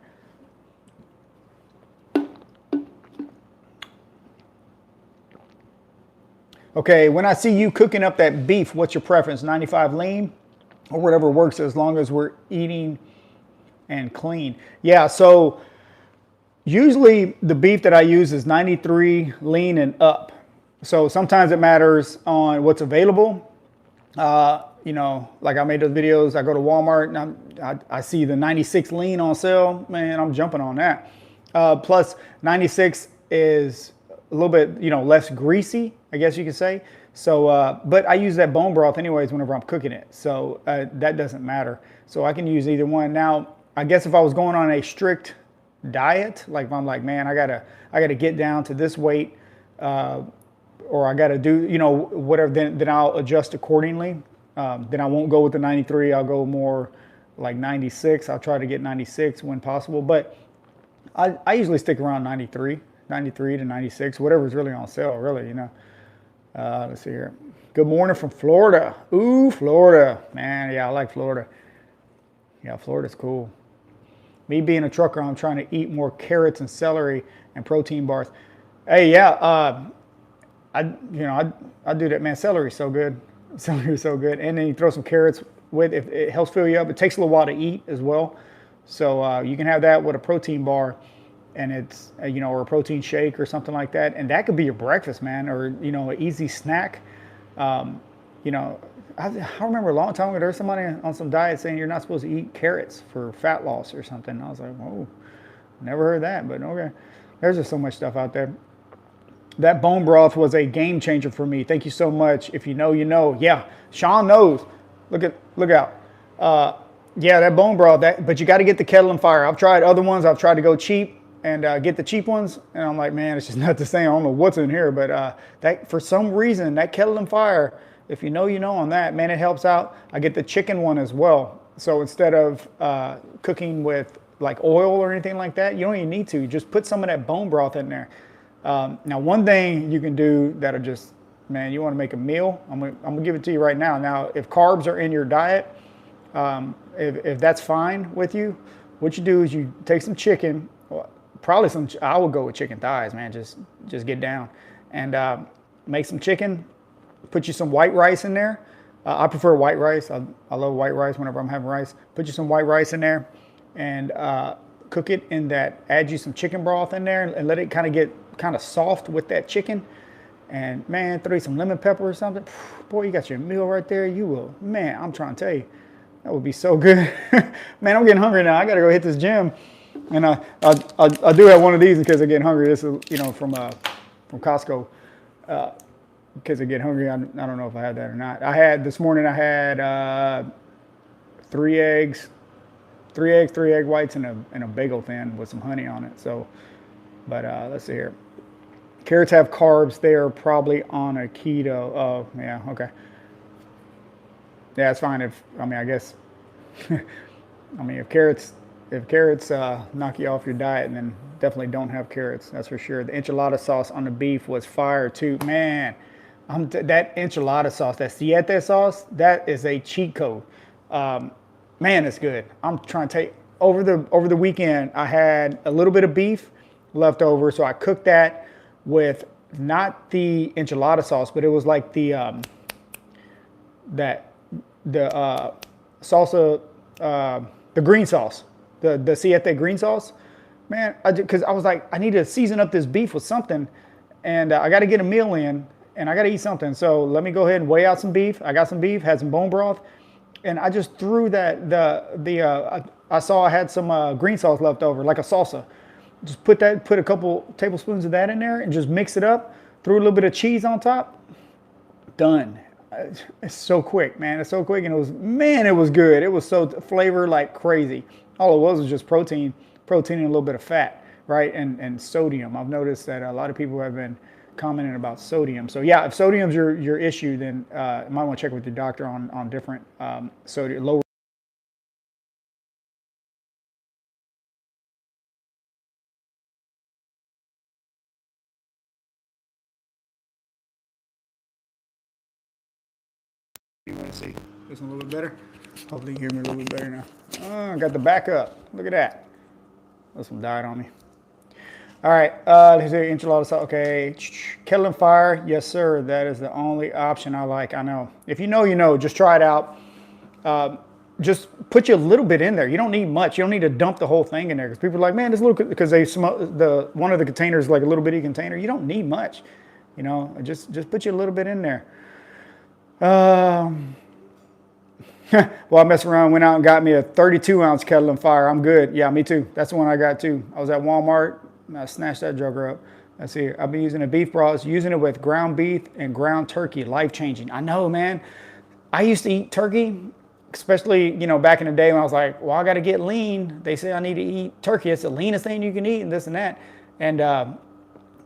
Okay, when I see you cooking up that beef, what's your preference? 95 lean or whatever works, as long as we're eating and clean. Yeah, so usually the beef that I use is 93 lean and up. So sometimes it matters on what's available. Like I made those videos, I go to Walmart and I see the 96 lean on sale. Man, I'm jumping on that. Plus 96 is a little bit, less greasy, I guess you could say. So, but I use that bone broth anyways whenever I'm cooking it. So that doesn't matter. So I can use either one. Now, I guess if I was going on a strict diet, like if I'm like, man, I gotta get down to this weight, or I gotta do, whatever, then I'll adjust accordingly. Then I won't go with the 93. I'll go more like 96. I'll try to get 96 when possible. But I usually stick around 93 to 96, whatever's really on sale, really, Let's see here. Good morning from Florida. Ooh, Florida. Man, yeah, I like Florida. Yeah, Florida's cool. Me being a trucker, I'm trying to eat more carrots and celery and protein bars. Hey, yeah, I do that, man. Celery's so good. Celery's so good, and then you throw some carrots with it. It helps fill you up. It takes a little while to eat as well, so you can have that with a protein bar, and it's or a protein shake or something like that, and that could be your breakfast, man, or an easy snack. Um, you know, I remember a long time ago there was somebody on some diet saying you're not supposed to eat carrots for fat loss or something. I was like, whoa, never heard that, but okay. There's just so much stuff out there. That bone broth was a game changer for me. Thank you so much. If you know, you know. Yeah, Sean knows. Look out. Yeah, that bone broth. But you got to get the kettle and fire. I've tried other ones. I've tried to go cheap and get the cheap ones, and I'm like, man, it's just not the same. I don't know what's in here, but that for some reason that kettle and fire. If you know, you know on that, man, it helps out. I get the chicken one as well. So instead of cooking with like oil or anything like that, you don't even need to. You just put some of that bone broth in there. Now, one thing you can do that'll just, man, you want to make a meal. I'm gonna give it to you right now. Now, if carbs are in your diet, if that's fine with you, what you do is you take some chicken, probably some. I would go with chicken thighs, man. Just get down and make some chicken. Put you some white rice in there. I prefer white rice. I love white rice whenever I'm having rice. Put you some white rice in there, and cook it in that. Add you some chicken broth in there, and let it kind of get kind of soft with that chicken. And man, throw you some lemon pepper or something. Boy, you got your meal right there. You will, man. I'm trying to tell you, that would be so good. Man, I'm getting hungry now. I gotta go hit this gym, and I do have one of these in case I get hungry. This is from Costco. In case I get hungry, I don't know if I had that or not. This morning. I had 3 egg whites, and a bagel thin with some honey on it. So, but let's see here. Carrots have carbs. They are probably on a keto. Oh, yeah, okay. Yeah, it's fine. I guess, if carrots knock you off your diet, then definitely don't have carrots. That's for sure. The enchilada sauce on the beef was fire too, man. That enchilada sauce, that siete sauce, that is a cheat code. Man, it's good. I'm trying to take over the weekend. I had a little bit of beef left over, so I cooked that with not the enchilada sauce, but it was like the salsa, the green sauce, the siete green sauce. Man, because I was like, I need to season up this beef with something, and I got to get a meal in, and I got to eat something. So let me go ahead and weigh out some beef. I got some beef, had some bone broth, and I just threw that I saw I had some green sauce left over, like a salsa. Just put a couple tablespoons of that in there, and just mix it up. Threw a little bit of cheese on top. Done. It's so quick, man. It's so quick, and it was good. It was so flavor like crazy. All it was just protein and a little bit of fat, right? And sodium. I've noticed that a lot of people have been commenting about sodium. So yeah, if sodium's your issue, then you might want to check with your doctor on different sodium, low. You want to see this one a little bit better? Hopefully you hear me a little bit better now. Oh, I got the backup. Look at that. This one died on me. All right, let's do enchilada sauce. Okay, kettle and fire. Yes, sir. That is the only option I like. I know. If you know, you know. Just try it out. Just put you a little bit in there. You don't need much. You don't need to dump the whole thing in there because people are like, man, this little, because they smell one of the containers is like a little bitty container. You don't need much. Just put you a little bit in there. Well, I messed around, went out and got me a 32-ounce kettle and fire. I'm good. Yeah, me too. That's the one I got too. I was at Walmart. I snatched that joker up. Let's see. I've been using a beef broth, using it with ground beef and ground turkey. Life-changing. I know, man. I used to eat turkey, especially, back in the day when I was like, well, I got to get lean. They say I need to eat turkey. It's the leanest thing you can eat and this and that. And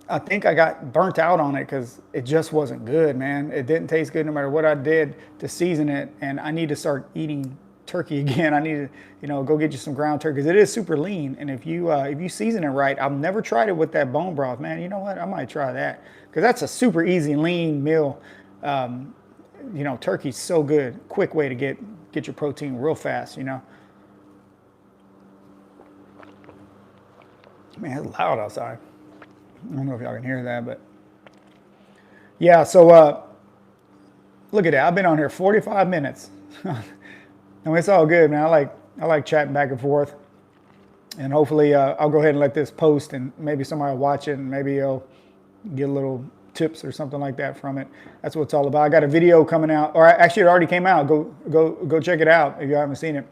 I think I got burnt out on it because it just wasn't good, man. It didn't taste good no matter what I did to season it. And I need to start eating turkey again. I need to, go get you some ground turkey because it is super lean. And if you season it right, I've never tried it with that bone broth, man. You know what? I might try that because that's a super easy lean meal. Turkey's so good. Quick way to get your protein real fast, Man, it's loud outside. I don't know if y'all can hear that, but yeah. So look at that. I've been on here 45 minutes. No, it's all good, man. I like chatting back and forth, and hopefully I'll go ahead and let this post, and maybe somebody will watch it, and maybe you'll get a little tips or something like that from it. That's what it's all about. I got a video coming out, or actually it already came out. Go check it out if you haven't seen it.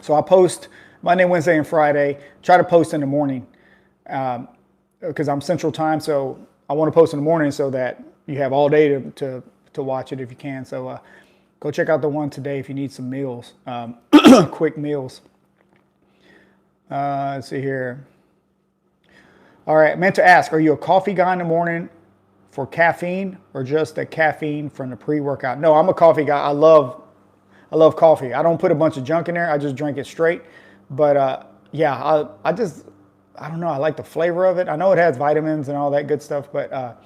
So I post Monday, Wednesday, and Friday. Try to post in the morning because I'm Central Time, so I want to post in the morning so that you have all day to watch it if you can. So go check out the one today if you need some meals, quick meals. Let's see here. All right, I meant to ask, are you a coffee guy in the morning for caffeine or just the caffeine from the pre-workout? No, I'm a coffee guy. I love coffee. I don't put a bunch of junk in there. I just drink it straight. But yeah, I don't know. I like the flavor of it. I know it has vitamins and all that good stuff, but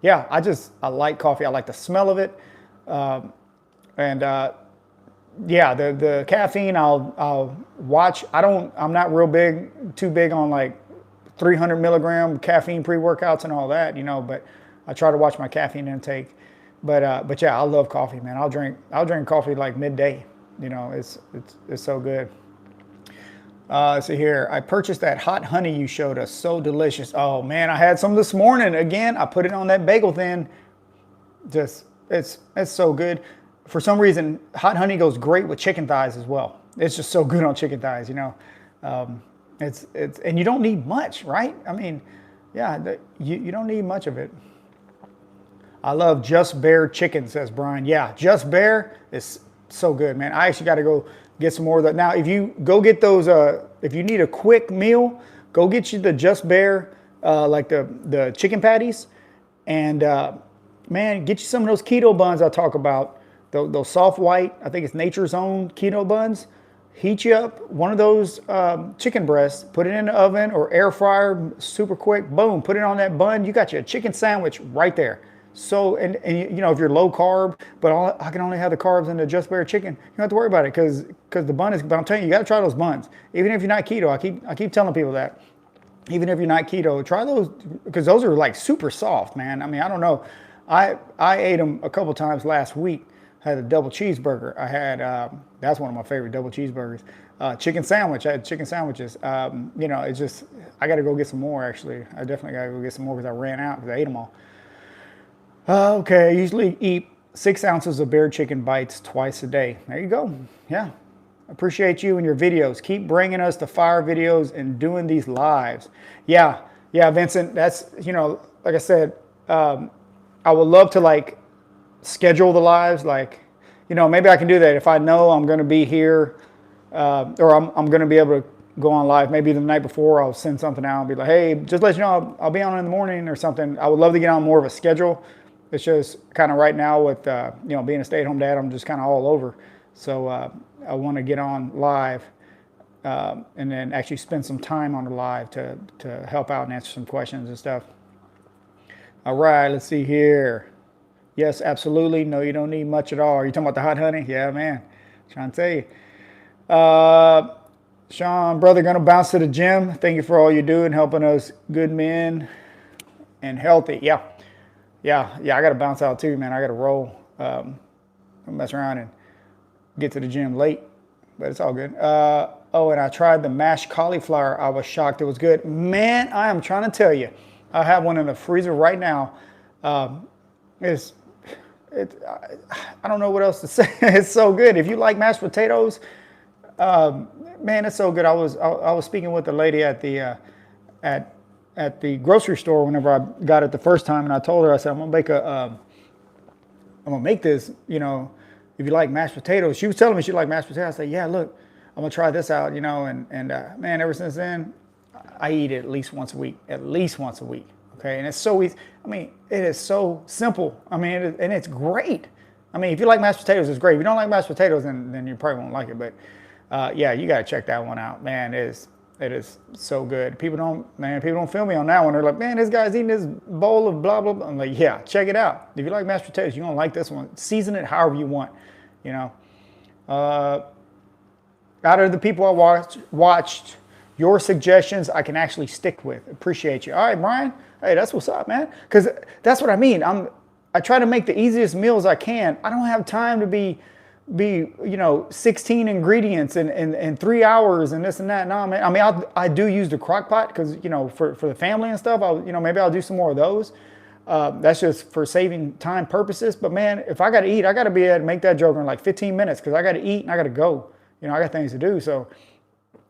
yeah, I like coffee. I like the smell of it. Yeah, the caffeine I'll watch. I'm not too big on like 300 milligram caffeine pre-workouts and all that, but I try to watch my caffeine intake. But yeah, I love coffee, man. I'll drink coffee like midday. It's so good. Let's see here. I purchased that hot honey you showed us. So delicious. Oh man, I had some this morning. Again, I put it on that bagel thin. Just it's so good. For some reason, hot honey goes great with chicken thighs as well. It's just so good on chicken thighs, It's and you don't need much, right? I mean, yeah, you don't need much of it. I love Just Bear chicken, says Brian. Yeah, Just Bear is so good, man. I actually got to go get some more of that. Now, if you go get those, if you need a quick meal, go get you the Just Bear, like the chicken patties, and man, get you some of those keto buns I talk about. Those soft white, I think it's Nature's Own keto buns. Heat you up one of those chicken breasts, put it in the oven or air fryer, super quick, boom, put it on that bun. You got your chicken sandwich right there. So, and if you're low carb, but I can only have the carbs in the Just Bear chicken, you don't have to worry about it because the bun is, but I'm telling you, you got to try those buns. Even if you're not keto, I keep telling people that. Even if you're not keto, try those because those are like super soft, man. I mean, I don't know. I ate them a couple times last week. I had a double cheeseburger. I had, that's one of my favorite double cheeseburgers. Chicken sandwich. I had chicken sandwiches. It's just, I got to go get some more actually. I definitely got to go get some more because I ran out because I ate them all. Okay, I usually eat 6 ounces of Bear chicken bites twice a day. There you go. Yeah, appreciate you and your videos. Keep bringing us the fire videos and doing these lives. Yeah, Vincent, that's, like I said, I would love to schedule the lives. Maybe I can do that if I know I'm going to be here or I'm going to be able to go on live. Maybe the night before I'll send something out and be like, hey, just let you know I'll be on in the morning or something. I would love to get on more of a schedule. It's just kind of right now with, being a stay-at-home dad, I'm just kind of all over. So I want to get on live and then actually spend some time on the live to help out and answer some questions and stuff. All right, let's see here. Yes, absolutely. No, you don't need much at all. Are you talking about the hot honey? Yeah, man. Trying to tell you. Sean, brother, going to bounce to the gym. Thank you for all you do and helping us good men and healthy. Yeah, I got to bounce out too, man. I got to roll. Don't mess around and get to the gym late, but it's all good. And I tried the mashed cauliflower. I was shocked it was good. Man, I am trying to tell you. I have one in the freezer right now. I don't know what else to say. It's so good. If you like mashed potatoes, man, it's so good. I was speaking with the lady at the grocery store whenever I got it the first time, and I told her, I said, I'm gonna make this. If you like mashed potatoes. She was telling me she liked mashed potatoes. I said, yeah, look, I'm gonna try this out. And man, ever since then, I eat it at least once a week. Okay, and it's so easy. I mean, it is so simple. I mean, and it's great. I mean, if you like mashed potatoes, it's great. If you don't like mashed potatoes, then you probably won't like it. But yeah, you gotta check that one out, man. It is so good. People don't feel me on that one. They're like, man, this guy's eating this bowl of blah blah blah. I'm like, yeah, check it out. If you like mashed potatoes, you're gonna like this one. Season it however you want. Out of the people I watched, your suggestions I can actually stick with. Appreciate you. All right, Brian. Hey, that's what's up, man. Because that's what I mean. I try to make the easiest meals I can. I don't have time to be 16 ingredients in 3 hours and this and that. No, man. I mean, I do use the crock pot because, for the family and stuff, maybe I'll do some more of those. That's just for saving time purposes. But man, if I got to eat, I got to be able to make that joker in like 15 minutes because I got to eat and I got to go. I got things to do. So,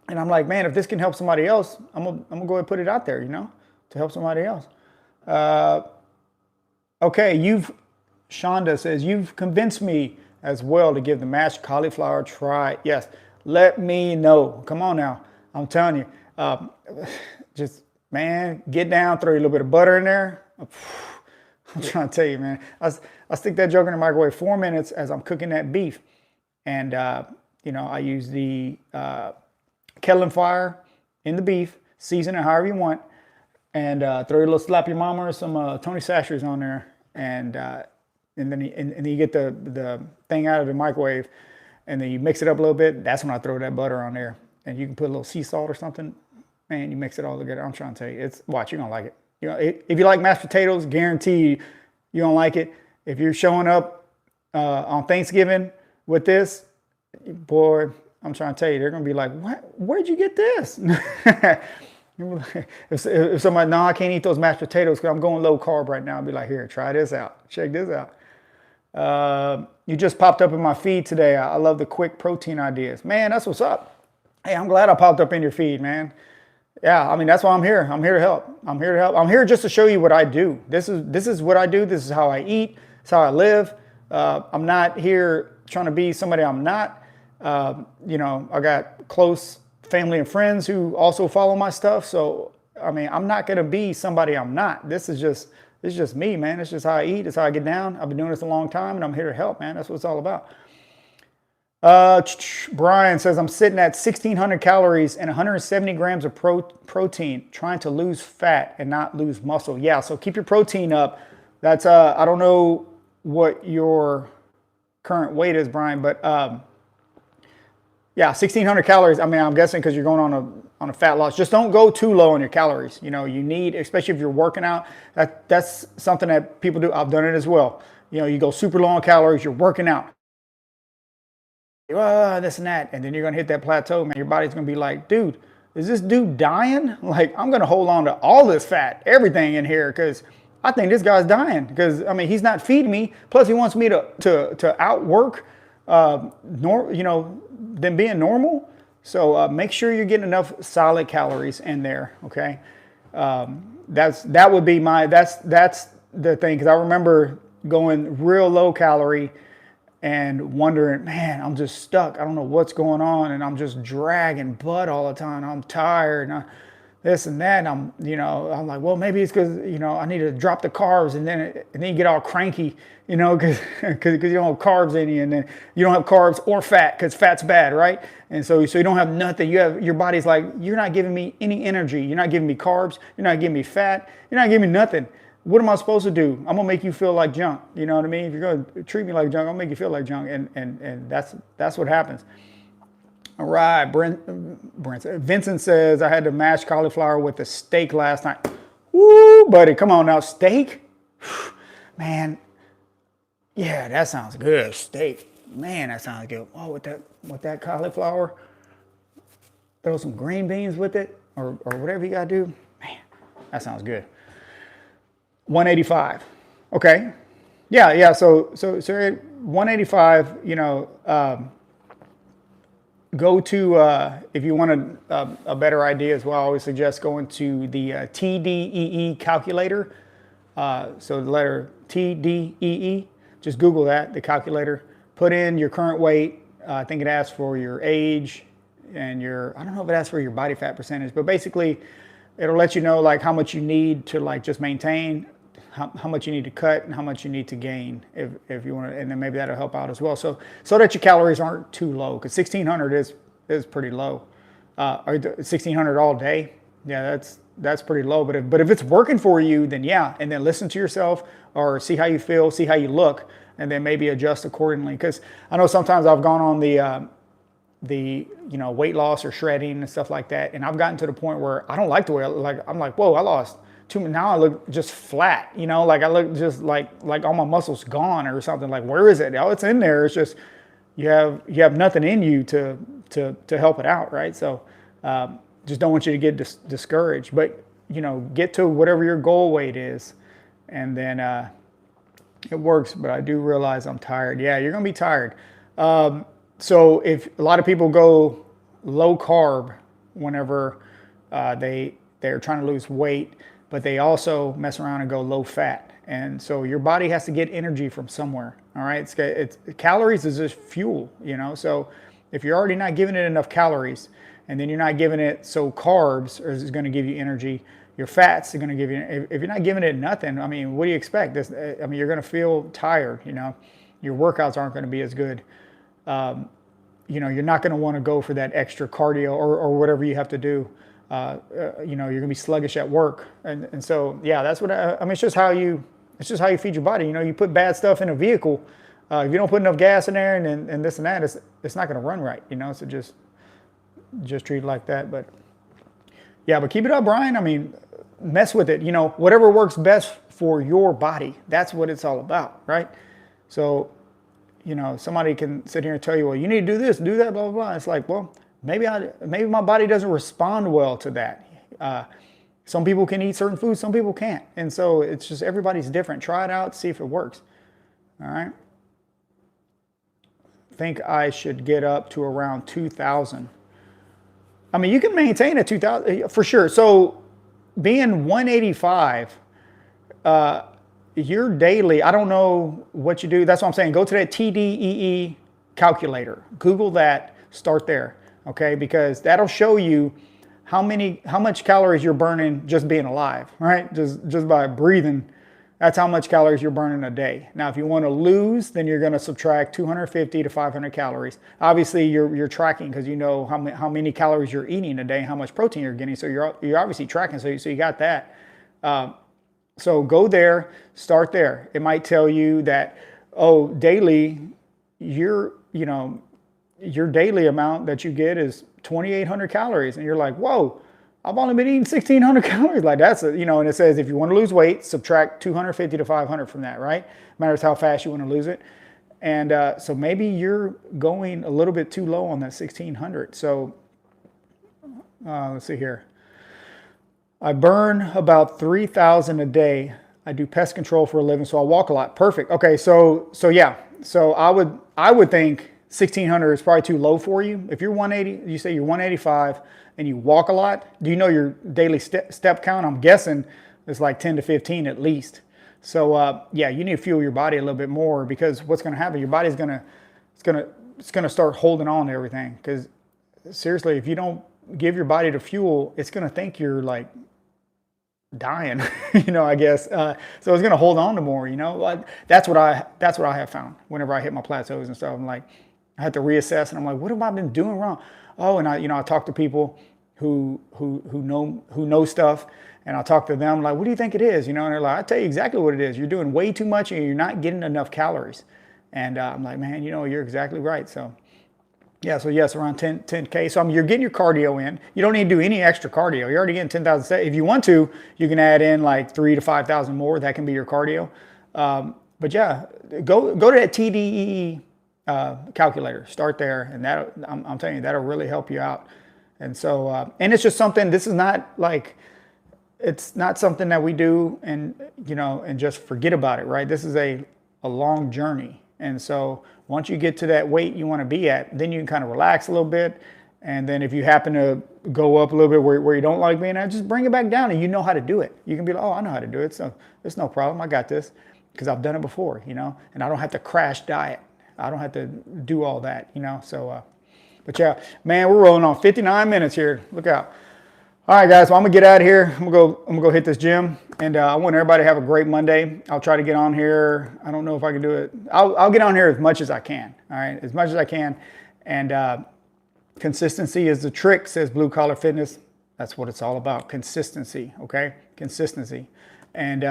and I'm like, man, if this can help somebody else, I'm gonna go ahead and put it out there, to help somebody else. Okay, Shonda says, you've convinced me as well to give the mashed cauliflower a try. Yes, let me know. Come on now. I'm telling you, just, man, get down, throw a little bit of butter in there. I'm trying to tell you, man, I stick that joker in the microwave 4 minutes as I'm cooking that beef. And, I use the kettle and fire in the beef, season it however you want, and throw a little Slap Your Mama or some Tony Sashers on there. And then you get the thing out of the microwave, and then you mix it up a little bit. That's when I throw that butter on there, and you can put a little sea salt or something. Man, you mix it all together. I'm trying to tell you, watch, you're gonna like it. If you like mashed potatoes, guarantee you're gonna like it. If you're showing up on Thanksgiving with this, boy, I'm trying to tell you, they're gonna be like, "What? Where'd you get this?" If somebody, no, I can't eat those mashed potatoes because I'm going low carb right now, I'll be like, here, try this out. Check this out. You just popped up in my feed today. I love the quick protein ideas. Man, that's what's up. Hey, I'm glad I popped up in your feed, man. Yeah, I mean, that's why I'm here. I'm here to help. I'm here just to show you what I do. This is what I do. This is how I eat. It's how I live. I'm not here trying to be somebody I'm not. I got close family and friends who also follow my stuff. So, I mean, I'm not going to be somebody I'm not. This is just me, man. It's just how I eat. It's how I get down. I've been doing this a long time, and I'm here to help, man. That's what it's all about. Brian says, I'm sitting at 1,600 calories and 170 grams of protein, trying to lose fat and not lose muscle. Yeah, so keep your protein up. That's, I don't know what your current weight is, Brian, but yeah, 1,600 calories. I mean, I'm guessing because you're going on a fat loss. Just don't go too low on your calories. You need, especially if you're working out, that's something that people do. I've done it as well. You go super low on calories, you're working out. This and that, and then you're gonna hit that plateau, man. Your body's gonna be like, dude, is this dude dying? Like, I'm gonna hold on to all this fat, everything in here, because I think this guy's dying. Because I mean, he's not feeding me. Plus, he wants me to outwork, than being normal. So make sure you're getting enough solid calories in there. Okay, that's the thing. Because I remember going real low calorie and wondering, man, I'm just stuck. I don't know what's going on, and I'm just dragging butt all the time. I'm tired, and this and that. And I'm like, well, maybe it's because I need to drop the carbs, and then you get all cranky, because you don't have carbs in you, and then you don't have carbs or fat because fat's bad, right? And so you don't have nothing. Your body's like, you're not giving me any energy. You're not giving me carbs. You're not giving me fat. You're not giving me nothing. What am I supposed to do? I'm gonna make you feel like junk. You know what I mean? If you're gonna treat me like junk, I'll make you feel like junk, and that's what happens. All right, Vincent says, I had to mash cauliflower with a steak last night. Woo, buddy, come on now, steak, man. Yeah, that sounds good. Steak, man, that sounds good. Oh, with that cauliflower, throw some green beans with it, or whatever you gotta do. Man, that sounds good. 185. Okay. Yeah. So 185, go to, if you want a better idea as well, I always suggest going to the TDEE calculator. So the letter TDEE, just Google that, the calculator. Put in your current weight. I think it asks for your age and I don't know if it asks for your body fat percentage, but basically it'll let you know like how much you need to like just maintain, how much you need to cut, and how much you need to gain if you want to, and then maybe that'll help out as well. So that your calories aren't too low, because 1,600 is pretty low. Or 1,600 all day, yeah, that's pretty low. But if it's working for you, then yeah, and then listen to yourself or see how you feel, see how you look, and then maybe adjust accordingly. Because I know sometimes I've gone on the weight loss or shredding and stuff like that. And I've gotten to the point where I don't like the way I'm like, whoa, I lost too much. Now I look just flat, like I look just like all my muscles gone or something. Like, where is it? Oh, it's in there. It's just you have nothing in you to help it out, right? So just don't want you to get discouraged, but get to whatever your goal weight is, and then it works. But I do realize I'm tired. Yeah, you're gonna be tired. So if a lot of people go low carb whenever they're trying to lose weight, but they also mess around and go low fat. And so your body has to get energy from somewhere. All right. It's calories is just fuel, so if you're already not giving it enough calories, and then you're not giving it, so carbs is going to give you energy. Your fats are going to give you, if you're not giving it nothing, I mean, what do you expect? You're going to feel tired, your workouts aren't going to be as good. You're not going to want to go for that extra cardio or whatever you have to do. You're going to be sluggish at work. And so, yeah, that's what it's just how you feed your body. You put bad stuff in a vehicle. If you don't put enough gas in there and this and that, it's not going to run right, so just treat it like that. But yeah, but keep it up, Brian. I mean, mess with it, whatever works best for your body. That's what it's all about, right? So, somebody can sit here and tell you, well, you need to do this, do that, blah, blah, blah. It's like, well, maybe my body doesn't respond well to that. Some people can eat certain foods, some people can't. And so it's just, everybody's different. Try it out, see if it works. All right. Think I should get up to around 2,000. I mean, you can maintain a 2,000 for sure. So being 185, your daily, I don't know what you do. That's what I'm saying. Go to that TDEE calculator. Google that, start there. Okay. Because that'll show you how much calories you're burning just being alive, right? Just by breathing. That's how much calories you're burning a day. Now, if you want to lose, then you're going to subtract 250 to 500 calories. Obviously, you're tracking because you know how many calories you're eating a day, how much protein you're getting. So you're obviously tracking. So you got that. So go there, start there. It might tell you that, daily, your daily amount that you get is 2,800 calories, and you're like, whoa. I've only been eating 1,600 calories. Like that's and it says if you want to lose weight, subtract 250 to 500 from that, right? Matters how fast you want to lose it. And so maybe you're going a little bit too low on that 1,600. So let's see here. I burn about 3,000 a day. I do pest control for a living, so I walk a lot. Perfect. Okay, so yeah. So I would think 1,600 is probably too low for you. If you're 180, you say you're 185 and you walk a lot, do you know your daily step count? I'm guessing it's like 10 to 15 at least. So yeah, you need to fuel your body a little bit more, because what's going to happen, your body's going to start holding on to everything. Because seriously, if you don't give your body the fuel, it's going to think you're like dying, I guess. So it's going to hold on to more, That's what I have found whenever I hit my plateaus and stuff. I'm like, I had to reassess, and I'm like, what have I been doing wrong? Oh, and I talk to people who know stuff, and I talk to them like, what do you think it is? And they're like, I tell you exactly what it is. You're doing way too much, and you're not getting enough calories. And I'm like, man, you're exactly right. So yeah, so yes, around 10K. So you're getting your cardio in. You don't need to do any extra cardio. You're already getting 10,000 steps. If you want to, you can add in like 3,000 to 5,000 more. That can be your cardio. But yeah, go to that TDEE calculator. Start there, and I'm telling you, that'll really help you out. And so, and it's just something. This is not like, it's not something that we do and and just forget about it, right? This is a long journey. And so once you get to that weight you want to be at, then you can kind of relax a little bit. And then if you happen to go up a little bit where you don't like being at, just bring it back down, and you know how to do it. You can be like, oh, I know how to do it. So it's no problem. I got this because I've done it before, and I don't have to crash diet. I don't have to do all that, So, but yeah, man, we're rolling on 59 minutes here. Look out. All right, guys. Well, I'm gonna get out of here. I'm gonna go hit this gym, and I want everybody to have a great Monday. I'll try to get on here. I don't know if I can do it. I'll get on here as much as I can. All right, as much as I can. And consistency is the trick, says Blue Collar Fitness. That's what it's all about. Consistency. Okay, consistency. And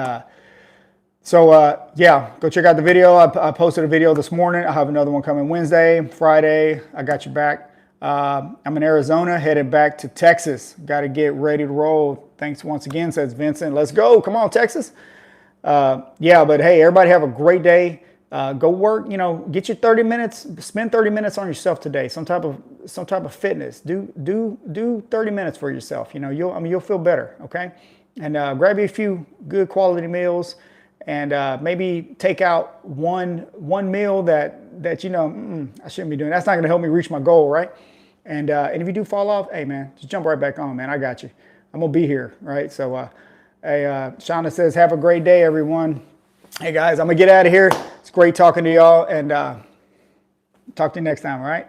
so yeah, go check out the video. I posted a video this morning. I have another one coming Wednesday, Friday. I got your back. I'm in Arizona, headed back to Texas. Got to get ready to roll. Thanks once again, says Vincent. Let's go. Come on, Texas. Yeah, but hey, everybody have a great day. Go work, get your 30 minutes, spend 30 minutes on yourself today. Some type of fitness. Do 30 minutes for yourself. You'll feel better. Okay. And, grab you a few good quality meals and, maybe take out one meal that, I shouldn't be doing. That's not going to help me reach my goal. Right. And if you do fall off, hey man, just jump right back on, man. I got you. I'm going to be here. Right. So, hey, Shauna says, have a great day, everyone. Hey guys, I'm gonna get out of here. It's great talking to y'all, and talk to you next time, all right?